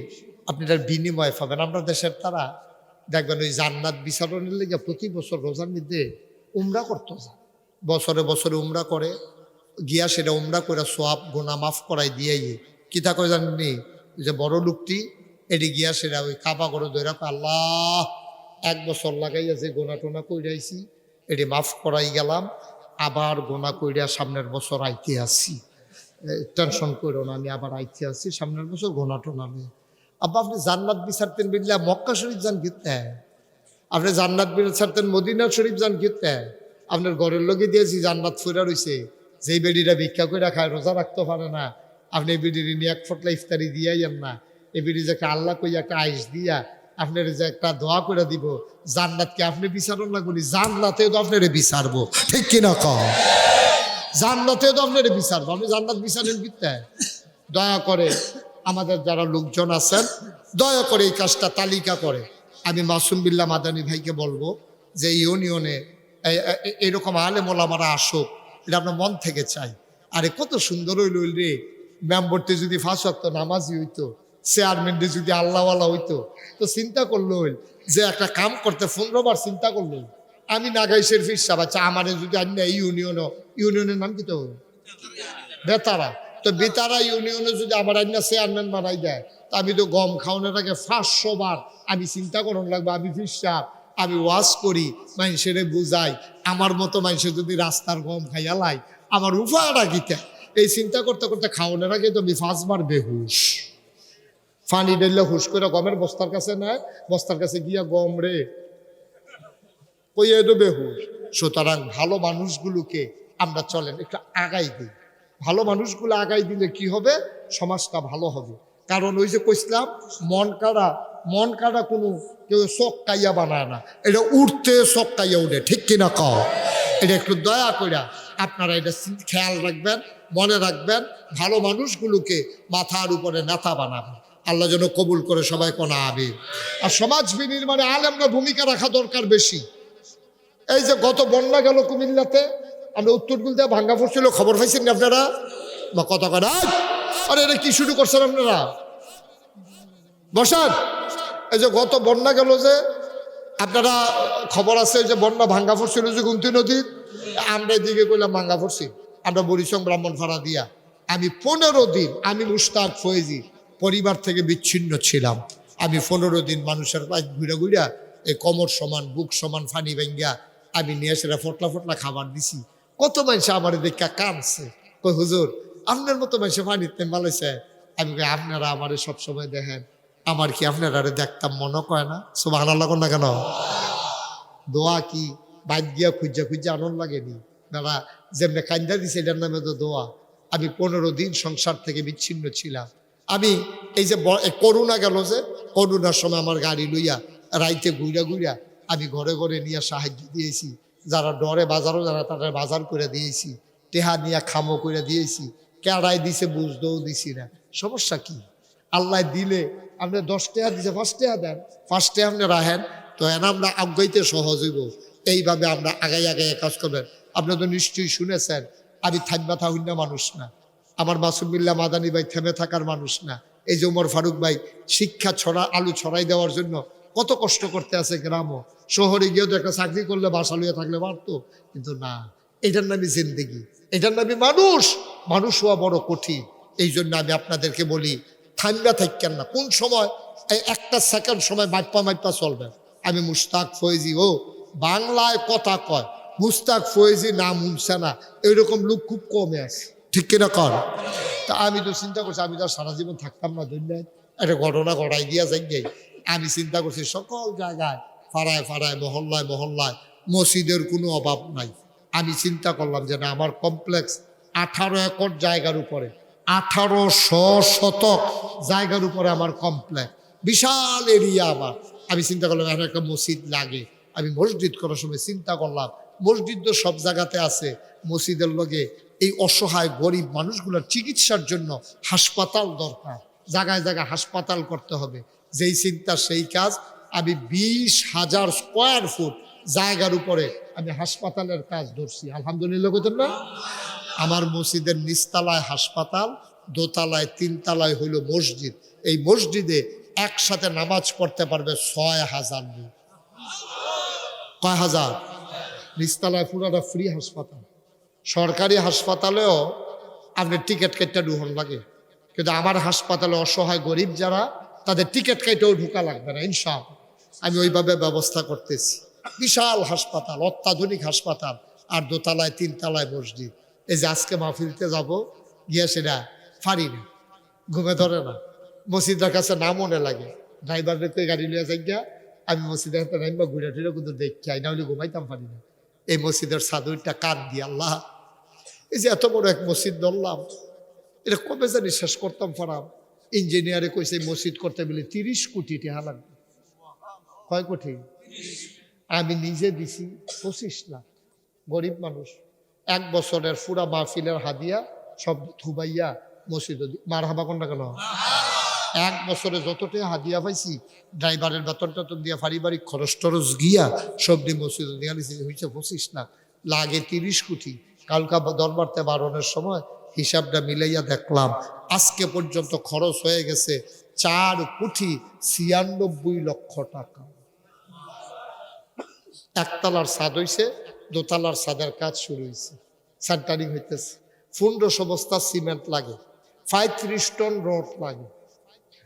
আপনি তার বিনিময় পাবেন। আমরা দেশের তারা দেখবেন ওই জান্নাত বিচারণের লেগে প্রতি বছর রোজার মধ্যে উমরা করতে যায়, বছরে বছরে উমরা করে গিয়া সেটা উমরা করে সোয়াব গোনা মাফ করাই দিয়েই কিতা কয় জানেননি, যে বড় লোকটি এটি গিয়া সেটা ওই কাবা করে ধরে আল্লাহ 1 বছর লাগাইয়া যে গোনা টোনা কইরাইছি এটি মাফ করাই গেলাম, আবার গোনা কইরা সামনের বছর আইতে আসি, টেনশন করো না, আমি আবার আইতে আসি সামনের বছর গোনা টোনা নেই। আব্বা আপনি জান্নাত বিচারতেন বিল্লাহ মক্কা শরীফ যান কিনতে, আপনি জান্নাত বিচারতেন মদিনা শরীফ যান কিনতে, আপনার ঘরের লোকে দিয়েছি জান্নাত ফুরা রয়েছে, যেই বেডিরা ভিক্ষা করে খায় রোজা রাখতে পারে না, আপনি এই বেডির নিয়ে 1 ফটলা ইফতারি দিয়াইয়েন না, এই বেডি যে একটা আল্লাহ কই একটা আইস দিয়া আপনার যে একটা দোয়া করে দিব, জান্নাতকে আপনি বিচারণ না করি, জান্নাতেও তো আপনার বিচারবো, ঠিক কিনা কও, জান্নাতেও তো আপনার বিচারবো, আপনি জান্নাত বিচারেন কিনতে। দয়া করে আমাদের যারা লোকজন আছেন দয়া করে এই কাজটা তালিকা করে, আমি মাসুম বিল্লাহ মাদানী ভাইকে বলবো যে ইউনিয়নে এরকম আলেম ওলামারা আসুক, এটা আপনার মন থেকে চাই। আরে কত সুন্দর হইল রে, মেম্বরটি যদি 5 ওয়াক্ত নামাজি হইতো, চেয়ারম্যানটি যদি আল্লাহওয়ালা হইতো, তো চিন্তা করলো যে একটা কাম করতে 15 বার চিন্তা করলো। আমি নাগাইশের ফিরসা বাচ্চা আমার যদি আমি এই ইউনিয়নের নাম কি তো বেতারা, তো বেতারা ইউনিয়নে যদি আমার আইনা চেয়ারম্যান বানাই দেয়, তা আমি তো গম খাওয়ানোর আগে 500 বার আমি চিন্তা করুন লাগবে, আমি ফিরসা, আমি ওয়াজ করি, মানুষের বুঝাই, আমার মতো মানুষের যদি রাস্তার গম খাইয়া লাই আমার উপায়টা গীতা, এই চিন্তা করতে করতে খাওয়ানোর আগে তো আমি 5 বার বেহুশ, পানি ঢেললে হুশ করে গমের বস্তার কাছে নেয়, বস্তার কাছে গিয়া গম রে কইয়া তো বেহুশ। সুতরাং ভালো মানুষগুলোকে আমরা চলেন একটু আগাই দিই, ভালো মানুষগুলো আগাই দিলে কি হবে, সমাজটা ভালো হবে। কারণ ওই যে কইছিলাম মন কাড়া কোনো কেউ চোখ কাইয়া বানায় না, এটা উঠতে চোখ কাইয়া উঠে, ঠিক কিনা কও, এটা একটু দয়া করে আপনারা এটা খেয়াল রাখবেন, মনে রাখবেন, ভালো মানুষগুলোকে মাথার উপরে নেতা বানাবেন। আল্লাহ যেন কবুল করে সবাই কোনা আবে। আর সমাজ বিনির্মাণে আলেমরা ভূমিকা রাখা দরকার বেশি। এই যে গত বন্যা গেল কুমিল্লাতে, আমরা উত্তরগুলতে ভাঙ্গা পড়ছিল, খবর পাইছেন না আপনারা, বা কথা কথা, আরে এটা কি শুরু করছেন আপনারা, বসান। এই যে গত বন্যা গেল যে আপনারা খবর আছে যে বন্যা ভাঙ্গা পড়ছিল যে গুমতি নদীর, আমরা এদিকে কইলাম ভাঙ্গা পড়ছি, আমরা বরিশং ব্রাহ্মণপাড়া দিয়া, আমি 15 দিন আমি মুশতাক ফয়েজি পরিবার থেকে বিচ্ছিন্ন ছিলাম, আমি 15 দিন মানুষের পাশ ঘুরে ঘুরা এই কোমর সমান বুক সমান ফানি ভেঙ্গা আমি নিয়ে সেটা ফটলা ফটলা খাবার দিছি। কত মানুষ আমার দেখা কাঁদছে, কই হুজুর আপনার মতো মানুষে পানিতে মালাইছে। আমি কই আপনারা আমারে সবসময় দেখেন, আমার কি আপনারা দেখতাম মনে কয় না? সুবহানাল্লাহ কোন না কেন? দোয়া কি বাইক গিয়া খুঁজা খুঁজা আনন্দ লাগেনি দাদা? যেমনি কান্দা দিছে এটার নামে তো দোয়া। আমি 15 দিন সংসার থেকে বিচ্ছিন্ন ছিলাম। আমি এই যে করোনা গেল, যে করোনার সময় আমার গাড়ি লইয়া রাইতে ঘুরা ঘুরা আমি ঘরে ঘরে নিয়ে সাহায্য দিয়েছি। যারা ডরে বাজারও যারা তারা বাজার করে দিয়েছি, টেহা নিয়ে খামো করে দিয়েছি। কেড়াই দিছে বুঝতেও দিছি না। সমস্যা কি? আল্লাহ দিলে আপনি 10 টাকা দিছে, 5 টাকা দেন, 5 টাকা আপনি রাখেন, তো এন আমরা আগাইতে সহজ হইব। এইভাবে আমরা আগাই আগাই কাজ করবেন। আপনি তো নিশ্চয়ই শুনেছেন আমি থাকবা থাকুন না মানুষ না, আমার মাসুম বিল্লাহ মাদানী ভাই থেমে থাকার মানুষ না। এই যে ওমর ফারুক ভাই শিক্ষা আলু ছড়াই দেওয়ার জন্য কত কষ্ট করতে আছে গ্রামও। শহরে গিয়েও তো একটা চাকরি করলে বাসা লইয়া থাকলে পারতো, কিন্তু না। এটার নামই জিন্দেগি, এটার নামই মানুষ। মানুষ হওয়া বড় কঠিন। এই জন্য আমি আপনাদেরকে বলি থামবা থাকেন না। কোন সময় এই একটা সেকেন্ড সময় মাইপা চলবে। আমি মুশতাক ফয়েজি, ও বাংলায় কথা কয়, মুশতাক ফয়েজি নাম উনছে না এরকম লোক খুব কমে আছে, ঠিক কিনা কর? তা আমি তো চিন্তা করছি আমি তো সারা জীবন থাকতাম না, দুনিয়ায় একটা ঘটনা ঘটাই দিয়া যাই। আমি চিন্তা করছি সকল জায়গায় পাড়ায় পাড়ায় মহল্লায় মহল্লায় মসজিদের কোনো অভাব নাই। আমি চিন্তা করলাম যে না, আমার কমপ্লেক্স 18 একর জায়গার উপরে, 1800 শতক জায়গার উপরে আমার কমপ্লেক্স, বিশাল এরিয়া আমার। আমি চিন্তা করলাম এখন একটা মসজিদ লাগে। আমি মসজিদ করার সময় চিন্তা করলাম মসজিদ তো সব জায়গাতে আছে, মসজিদের লগে এই অসহায় গরিব মানুষগুলোর চিকিৎসার জন্য হাসপাতাল দরকার, জায়গায় জায়গায় হাসপাতাল করতে হবে। যেই চিন্তা সেই কাজ। আমি 20,000 স্কোয়ার ফুট জায়গার উপরে আমি হাসপাতালের কাজ ধরছি। আলহামদুলিল্লাহ কইতেন না? আমার মসজিদের নিচতলায় হাসপাতাল, দোতলায় 3 তলায় হইল মসজিদ। এই মসজিদে একসাথে নামাজ পড়তে পারবে 6,000 লোক। কয় হাজার? নিচতলায় পুরাটা ফ্রি হাসপাতাল। সরকারি হাসপাতালেও আপনি টিকিট কেটে ঢুকন লাগে, কিন্তু আমার হাসপাতালে অসহায় গরিব যারা, তাদের টিকিট কেটেও ঢুকা লাগবে না ইনশাআল্লাহ। আমি ওইভাবে ব্যবস্থা করতেছি। বিশাল হাসপাতাল, অত্যাধুনিক হাসপাতাল, আর দোতলায় 3 তলায় মসজিদ। এই যে আজকে মাহফিলতে যাব, গিয়া সেটা পারি না, ঘুমে ধরে না। মসজিদের কাছে না মনে লাগে, ড্রাইভার রেখে গাড়ি লিয়ে যাই গিয়া আমি মসজিদের হাতে নাইবা ঘুরে টুরে কিন্তু দেখি আই, না হলে ঘুমাইতাম পারি না। এই মসজিদের সাদুরটা কান দিয়ে আল্লাহ, এই যে এত বড় এক মসজিদ ধরলাম, এটা কবে জানি শেষ করতাম পারাম। ইঞ্জিনিয়ারে কইছে মসজিদ করতে বলে 30 কোটি টাকা লাগবে। কয় কোটি? আমি নিজে দিছি 25 লাখ। গরিব মানুষ, 1 বছরের পুরা মাহফিলের হাদিয়া সব ধুবাইয়া মসজিদ। মার হাবা কোনটা কেন? 1 বছরে যতটা হাদিয়া পাইছি, ড্রাইভারের বেতন টেতন দিয়া পারিবারিক খরচ টরচ গিয়া সব দিয়ে মসজিদ দিয়া নিয়েছি, হয়েছে 25 লাখ। লাগে 30 কোটি। কালকা দরবারতে বারণের সময় হিসাবটা মিলাইয়া দেখলাম আজকে পর্যন্ত খরচ হয়ে গেছে 4 কোটি 96 লক্ষ টাকা। একতলার ছাদ হইছে, দোতলার ছাদের কাজ শুরু হয়েছে, সেন্টারিং হইতেছে। 1500 বস্তা সিমেন্ট লাগে, 35 টন রড লাগে।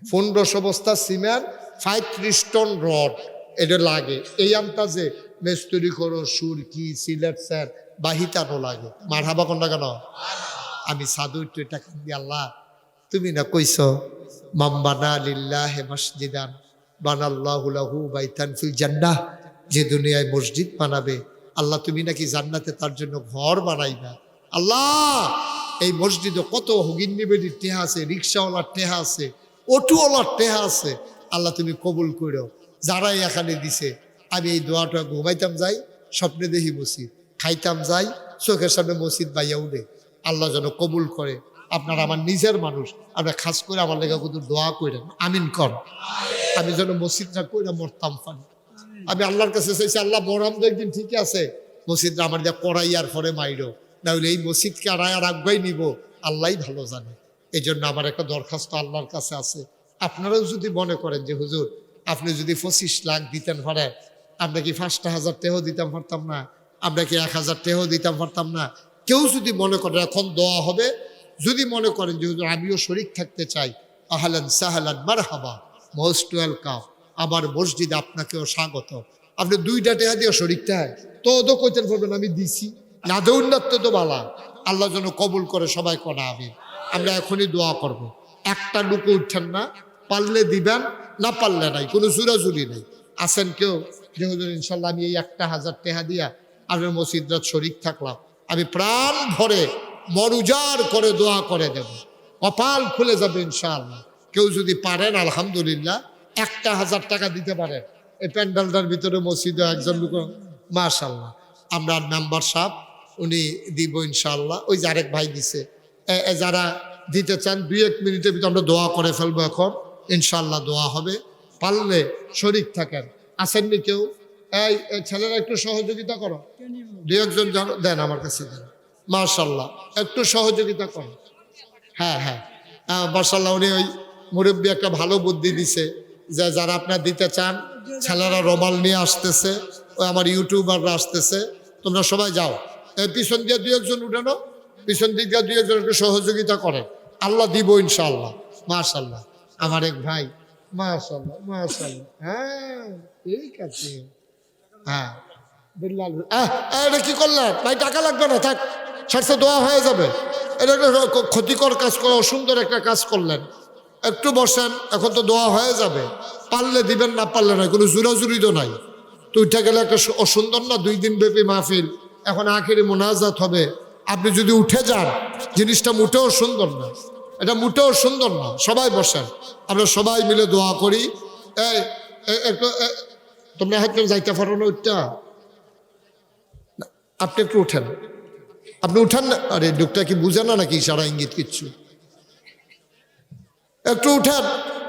1500 বস্তা সিমেন্ট, 35 টন রড এটা লাগে। এই আন্তাজে মেস্তুরি করো, সুরকি, সিলেট স্যার বাহিতানো লাগে। মার হাবা কোনটা কেন? আমি সাধু একটু এটা কান্দি, আল্লাহ তুমি না কইছ মাম্বানা লিল্লাহে মসজিদান বানাল্লাহু লাহু বাইতান ফিল জান্নাহ, যে দুনিয়ায় মসজিদ বানাবে আল্লাহ তুমি নাকি জান্নাতে তার জন্য ঘর বানাইবা। আল্লাহ এই মসজিদে কত হুগিন্নি বেডির টেহা আছে, রিক্সাওয়ালার টেহা আছে, অটোওয়ালার টেহা আছে, আল্লাহ তুমি কবুল করো। যারাই এখানে দিছে, আমি এই দোয়াটা ঘুমাইতাম যাই স্বপ্নে দেখি মসজিদ, খাইতাম যাই চোখের সামনে মসজিদ বাইয়া উঠে। আল্লাহ যেন কবুল করে। আপনার আমার নিজের মানুষ, আপনার খাস করে আমার লেখা কুতুর দোয়া করেন, আমিন কর। আমি যেন মসজিদটা কইরা মরতাম পারি। আমি আল্লাহর কাছে চাইছি, আল্লাহ মরাম তো একদিন ঠিক আছে, মসজিদটা আমার যা করাইয়ার পরে মাইরো, না হলে এই মসজিদকে আর আগুয়াই নিব আল্লাহ ভালো জানে। এই জন্য আমার একটা দরখাস্ত আল্লাহর কাছে আছে। আপনারাও যদি মনে করেন যে হুজুর আপনি যদি 25 লাখ দিতেন পারেন, আমরা কি 5,000 টাকাও দিতাম পারতাম না? আমরা কি 1,000 টাকাও দিতাম পারতাম না? কেউ যদি মনে করেন এখন দোয়া হবে, যদি মনে করেন যে হুজুর আমিও শরীক থাকতে চাই, আহলান সাহলান মারহাবা, মোস্ট ওয়েলকাম, আমার মসজিদে আপনাকেও স্বাগত। আপনি 2টা টাকা দিয়ে শরীকটা তো কইতেন পারবেন আমি দিছি, না দেউন্নাত তো বালা। আল্লাহ যেন কবুল করে সবাই করা আমি। আমরা এখনই দোয়া করব। একটা লুকো উঠছেন না, পারলে দিবেন, না পারলে নাই, কোনো জুরাজুরি নেই। আসেন কেউ যে হুজুর ইনশাল্লাহ আমি এই 1000 টাকা দিয়া আপনার মসজিদরাত শরীক থাকলাম, আমি প্রাণ ভরে মন উজাড় করে দোয়া করে দেব, কপাল খুলে যাবে ইনশাআল্লাহ। কেউ যদি পারেন আলহামদুলিল্লাহ 1000 টাকা দিতে পারেন এই প্যান্ডেলটার ভিতরে মসজিদে একজন লোক, মাশাআল্লাহ। আমরা মেম্বার সাহেব উনি দিব ইনশাআল্লাহ। ওই যে আরেক ভাই দিছে, যারা দিতে চান 2-1 মিনিটের ভিতরে আমরা দোয়া করে ফেলবো এখন ইনশাআল্লাহ। দোয়া হবে, পারলে শরীক থাকেন। আসেননি কেউ? এই ছেলেরা একটু সহযোগিতা করো, 2-1 জন দেন আমার কাছে দেন, মাশাআল্লাহ একটু সহযোগিতা করো। হ্যাঁ হ্যাঁ মাশাআল্লাহ। উনি ওই মুরব্বী একটা ভালো বুদ্ধি দিছে যে যারা আপনার দিতে চান, ছেলেরা রমাল নিয়ে আসতেছে, ওই আমার ইউটিউবাররা আসতেছে, তোমরা সবাই যাও। এই পিছন দিয়ে 2-1 জন উঠানো, পিছন দিক দিয়ে 2-1 জনকে সহযোগিতা করেন, আল্লাহ দিব ইনশাআল্লাহ। মাশাআল্লাহ আমার এক ভাই, মাশাআল্লাহ মাশাআল্লাহ। হ্যাঁ ঠিক আছে। হ্যাঁ বিল্লাল, এটা কি করলেন ভাই? টাকা লাগবে না, থাক, সাথে দোয়া হয়ে যাবে। এটা একটা ক্ষতিকর কাজ করে, অসুন্দর একটা কাজ করলেন। একটু বসেন, এখন তো দোয়া হয়ে যাবে। পারলে দিবেন, না পারলে নাই, কোনো জুরাজুরি তো নাই। তো উঠে গেলে একটা অসুন্দর না? 2 দিন ব্যাপী মাহফিল, এখন আখেরি মোনাজাত হবে, আপনি যদি উঠে যান জিনিসটা মোটেও সুন্দর না, এটা মোটেও সুন্দর না। সবাই বসেন, আমরা সবাই মিলে দোয়া করি। এই একটু তোমরা হয়তো যাইতে পারো না, উঠটা আপনি একটু উঠেন, আপনি উঠান না। আরে লোকটা কি বুঝে না নাকি ইশারা ইঙ্গিত কিচ্ছু? একটু উঠেন,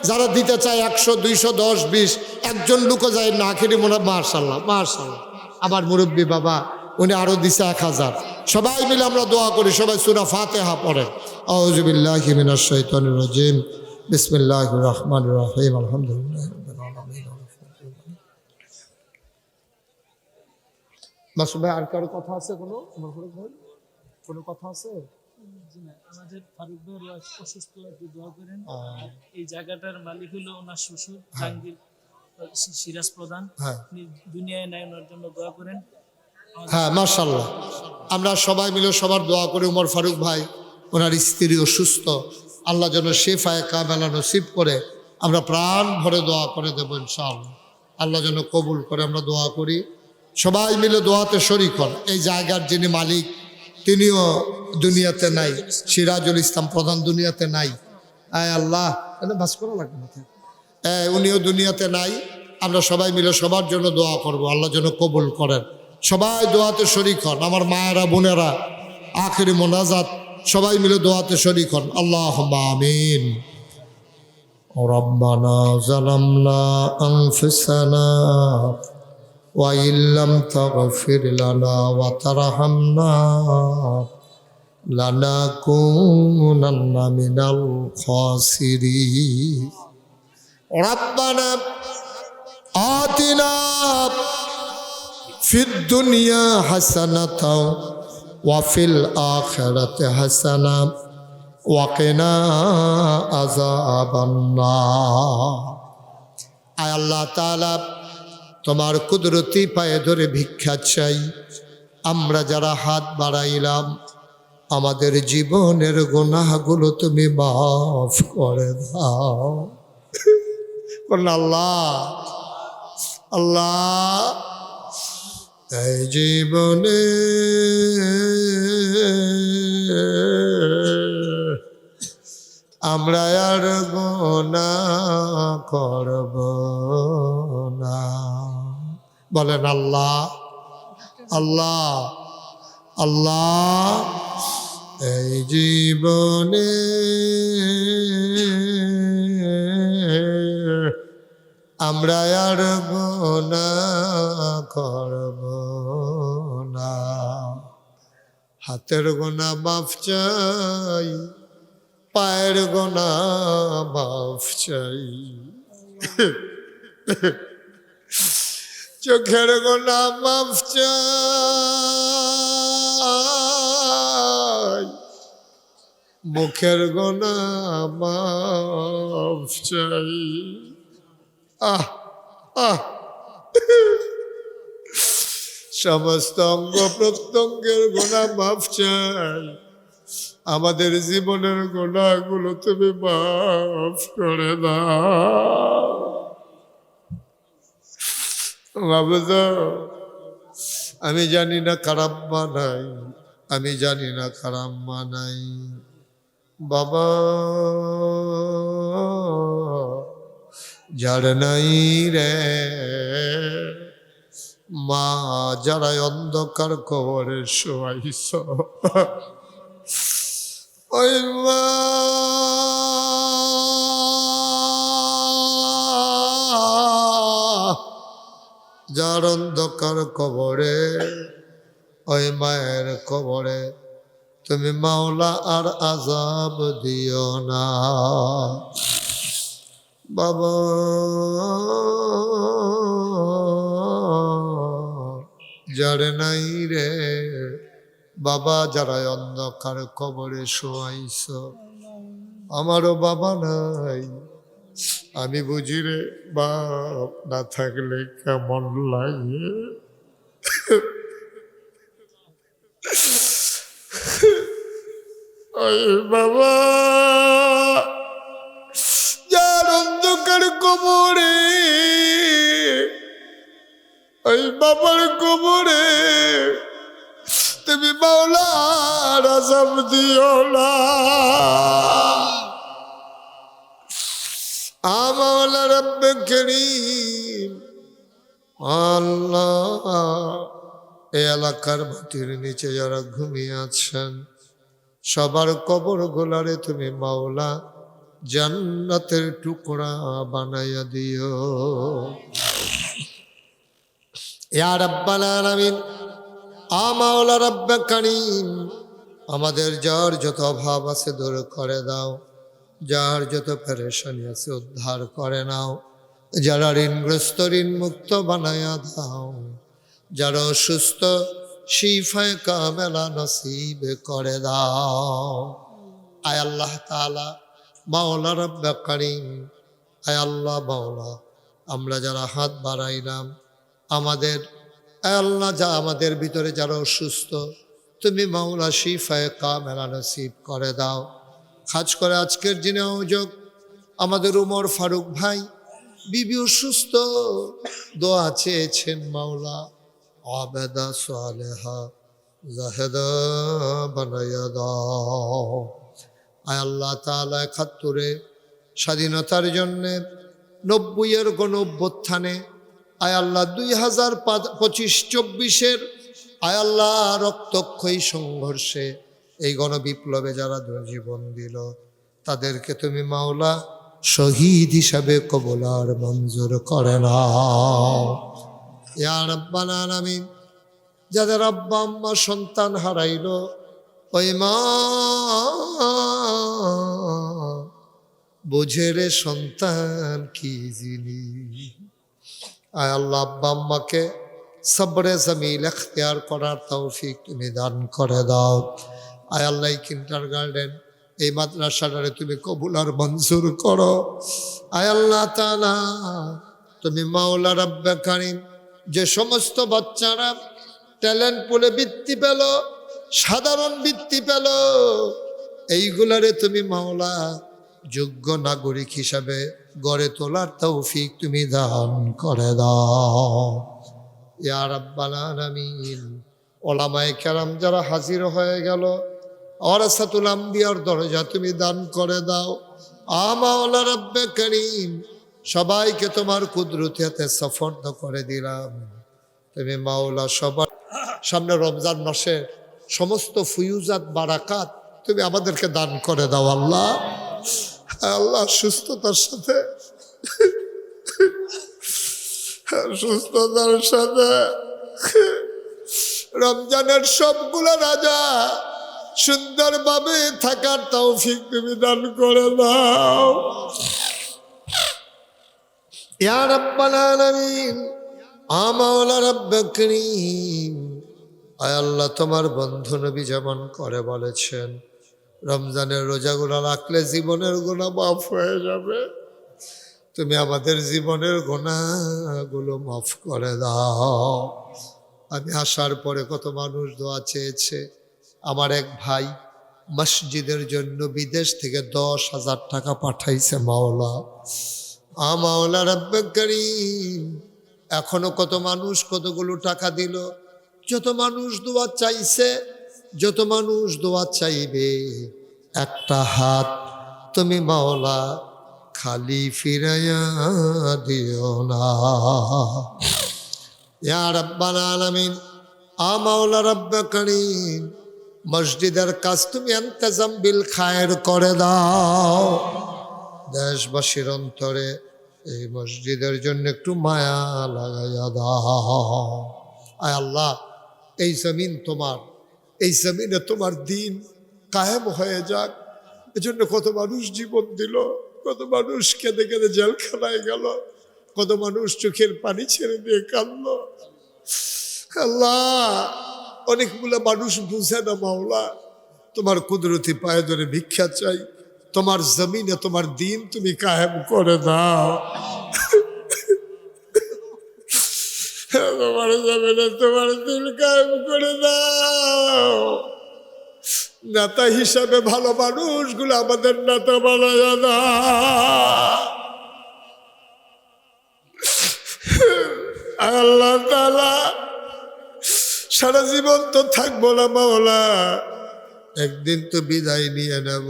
যারা দিতে চায় 100, 200, 10, 20, একজন লোকও যায় না আখেরি মোনা। মাশাআল্লাহ মাশাআল্লাহ। আবার মুরব্বী বাবা উনি আরো দিছে 1000। সবাই মিলে আমরা দোয়া করি, সবাই সূরা ফাতিহা পড়েন। আউযু বিল্লাহি মিনাশ শাইতানির রাজিম, বিসমিল্লাহির রহমানির রহিম, আলহামদুলিল্লাহি রাব্বিল আলামিন। মাসুদ ভাই আর কারো কথা আছে? কোনো কোনো কথা আছে? আমাদের ফারুক ভাইয়ের ওয়াইফ অসুস্থ, একটু দোয়া করেন। এই জায়গাটার মালিক হলো ওনার শ্বশুর জাহাঙ্গীর সিরাজ প্রধান, উনি দুনিয়ায় নাই, ওনার জন্য দোয়া করেন। হ্যাঁ মাশাআল্লাহ, আমরা সবাই মিলে সবার দোয়া করি। উমর ফারুক ভাই, ওনার স্ত্রী অসুস্থ, আল্লাহ যেন শেফায়ে কামেলা নসিব করে, আমরা প্রাণ ভরে দোয়া করে দেবো ইনশাআল্লাহ। আল্লাহ যেন কবুল করে, আমরা দোয়া করি। সবাই মিলে দোয়াতে শরীক হন। এই জায়গার যিনি মালিক তিনিও দুনিয়াতে নাই, সিরাজুল ইসলাম প্রধান দুনিয়াতে নাই। আয় আল্লাহ, বাস করা লাগবে না, উনিও দুনিয়াতে নাই। আমরা সবাই মিলে সবার জন্য দোয়া করব, আল্লাহ যেন কবুল করেন। সবাই দোয়াতে শরীক হন, আমার মায়েরা বোনেরা, আখেরি মোনাজাত সবাই মিলে দোয়াতে শরীক হন। আল্লাহুম্মা আমিন। রব্বানা যালামনা আনফুসানা ওয়া ইল্লাম তাগফির লানা ওয়া তারহামনা লানাকুনান্না মিনাল খাসিরিন। রব্বানা আতিনা ফিদ দুনিয়া হাসানাতাও ওয়া ফিল আখিরাতি হাসানা ওয়া কিনা আযাবান্নার। আয় আল্লাহ তাআলা, তোমার কুদরতি পায়ে ধরে ভিক্ষা চাই, আমরা যারা হাত বাড়াইলাম আমাদের জীবনের গুনাহগুলো তুমি মাফ করে দাও। আল্লাহ আল্লাহ, এই জীবনে আমরা আর গুনাহ করব না। বলেন আল্লাহ আল্লাহ আল্লাহ, এই জীবনে আমরা আর গুনাহ করব না। হাতের গুনাহ মাফ চাই, পায়ের গুনাহ মাফ চাই, চোখের গুনাহ মাফ চাই, মুখের গুনাহ মাফ চাই। আহ আহ, সমস্ত অঙ্গ প্রত্যঙ্গের গুনাহ মাফ চাই। আমাদের জীবনের গুনাহগুলো তুমি মাফ করে দাও বাবুদা। আমি জানি না কারাম্মা নাই, আমি জানি না কারাম্মা নাই বাবা। যার নাই রে মা, যারা অন্ধকার কবরে শোয়াইছ ওই মা, যার অন্ধকার কবরে ওই মায়ের কবরে তুমি মাওলা আর আযাব দিও না বাবা। যার নাই রে বাবা, যারা অন্ধকার কবরে শোয়াইছ, আমারও বাবা নাই, আমি বুঝি রে বাপ না থাকলে কেমন লাগে। ওই বাবা, যার অন্ধকার কবরে ওই বাবার কবরে তুমি মাওলার আযাব দিও না। মাওলা রব্বে করিম আল্লাহ, এই এলাকার মাটির নিচে যারা ঘুমিয়ে আছেন সবার কবর গোলারে তুমি মাওলা জান্নাতের টুকরা বানাইয়া দিও ইয়া রাব্বাল আলামিন। মাওলা রব্বে করিম, আমাদের যার যত অভাব আছে দূর করে দাও, যার যত পেরেশানি আছে উদ্ধার করে নাও, যারা ঋণগ্রস্ত ঋণ মুক্ত বানাইয়া দাও, যারা অসুস্থ শিফায়ে কামেলা নসিব করে দাও। আয় আল্লাহ তাআলা মাওলা রব্বে করিম, আয় আল্লাহ মাওলা, আমরা যারা হাত বাড়াইলাম আমাদের আয় আল্লাহ, যা আমাদের ভিতরে যারা অসুস্থ তুমি মাওলা শিফায়ে কামেলা নসিব করে দাও। খাস করে আজকের দিনে অযোগ আমাদের উমর ফারুক ভাই বিবি অসুস্থ, দোয়া চেয়েছেন মাওলা আবেদা সালেহা জাহেদা বানাইয়া দাও। আয় আল্লাহ তাআলা ৭১ স্বাধীনতার জন্যে ৯০-এর গণ অভ্যুত্থানে আয় আল্লাহ ২০২৫-২৪ আয় আল্লাহ রক্তক্ষয়ী সংঘর্ষে এই গণবিপ্লবে যারা জীবন দিল তাদেরকে তুমি মাওলা শহীদ হিসাবে কবুল আর মঞ্জুর করে নাও ইয়া রাব্বাল আলামিন। যাদের আব্বা আম্মা সন্তান হারাইল ওই মা বুঝে রে সন্তান কি জিনিস। আয় আল্লাহ আব্বা আম্মাকে সবরে জমিল এখতিয়ার করার তৌফিক তুমি দান করে দাও। আয় আল্লাহ কিন্ডারগার্টেন এই মাদ্রাসাটারে তুমি কবুল আর মঞ্জুর করো। আয় আল্লাহ তাআলা তুমি মাওলা রব্বে কারীম, যে সমস্ত বাচ্চারা ট্যালেন্ট পুলে বৃত্তি পেল, সাধারণ বৃত্তি পেল, এইগুলারে তুমি মাওলা যোগ্য নাগরিক হিসাবে গড়ে তোলার তৌফিক তুমি দান করে দাও ইয়া রাব্বাল আলামিন। ওলামায়ে কেরাম যারা হাজির হয়ে গেল, ওয়ারাসাতুল আম্বিয়ার দরজা তুমি দান করে দাও। মাওলা রব্বে করিম, সবাইকে তোমার কুদরতি হাতে সফর্দ করে দিলাম। তুমি মাওলা সবার সামনে রমজান মাসে সমস্ত ফুয়ুজাত বারাকাত তুমি আমাদেরকে দান করে দাও আল্লাহ। আল্লাহ সুস্থতার সাথে রমজানের সবগুলো রাজা সুন্দরভাবে থাকার তৌফিক তুমি দান করে দাও ইয়া রাব্বাল আলামিন। মাওলা রব্বে করিম, আয় আল্লাহ তোমার বন্ধু নবী যেমন করে বলেছেন রমজানের রোজাগুলো রাখলে জীবনের গুনাহ মাফ হয়ে যাবে, তুমি আমাদের জীবনের গুনাহগুলো মাফ করে দাও। আমি আসার পরে কত মানুষ দোয়া চেয়েছে। আমার এক ভাই মসজিদের জন্য বিদেশ থেকে 10,000 টাকা পাঠাইছে মাওলা। মাওলা রব্বে করিম, এখনো কত মানুষ কতগুলো টাকা দিল, যত মানুষ দোয়া চাইছে, যত মানুষ দোয়া চাইবে, একটা হাত তুমি মাওলা খালি ফিরাইয়া দিও না। ইয়া রাব্বাল আলামিন, মাওলা রব্বে করিম, মসজিদের কাজ তুমি ইন্তজাম বিল খায়ের করে দাও। দেশবাসীর অন্তরে এই মসজিদের জন্য একটু মায়া লাগাইয়া দাও। আয় আল্লাহ, এই জমিন তোমার, এই জমিনে তোমার দিন কায়েম হয়ে যাক, এজন্য কত মানুষ জীবন দিল, কত মানুষ কেঁদে কেঁদে জেলখানায় গেল, কত মানুষ চোখের পানি ছেড়ে দিয়ে কাঁদলো। আল্লাহ, অনেকগুলো মানুষ বুঝে না মাওলা, তোমার কুদরতি পায়ে ধরে ভিক্ষা চাই, তোমার জমিনে তোমার দিন তুমি কায়েম করে দাও। তোমার জমিনে তোমার দিন কায়েম করে দাও। নেতা হিসাবে ভালো মানুষগুলো আমাদের নেতা বানায়া দাও। আল্লাহ তাআলা, সারা জীবন তো থাকবো না মাওলা, একদিন তো বিদায় নিয়ে নেব।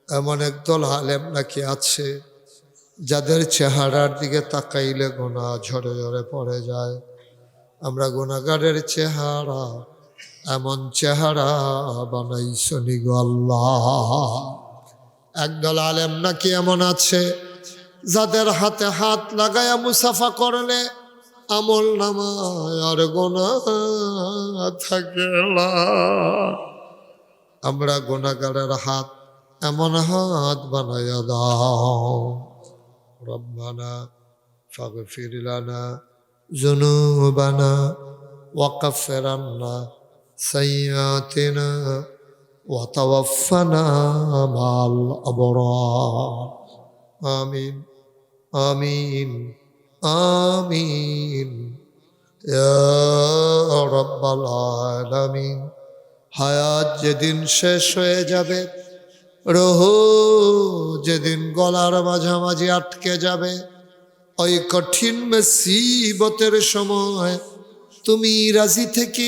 এমন একদল আলেম নাকি আছে যাদের চেহারার দিকে তাকাইলে গোনা ঝরে ঝরে পড়ে যায়। আমরা গুনাহগারের চেহারা, এমন চেহারা বানাইছনি গো আল্লাহ। একদল আলেম নাকি এমন আছে যাদের হাতে হাত লাগায়া মুসাফা করলে আমল নামায় আর গুনাহ থাকে না। আমরা গুনাহগারের হাত এমন হাত বানায়া দাও। রব্বানা ফাগফির লানা যুনুবানা ওয়া কাফির আন্না সাইয়্যাতিনা ওয়া তাওয়াফানা মাল আবরার। আমিন আমিন আমিন ইয়া রাব্বাল আলামিন। হায়াত যেদিন শেষ হয়ে যাবে, রোহ যেদিন গলার মাঝামাঝি আটকে যাবে, ওই কঠিন মুসিবতের সময় তুমি রাজি থেকে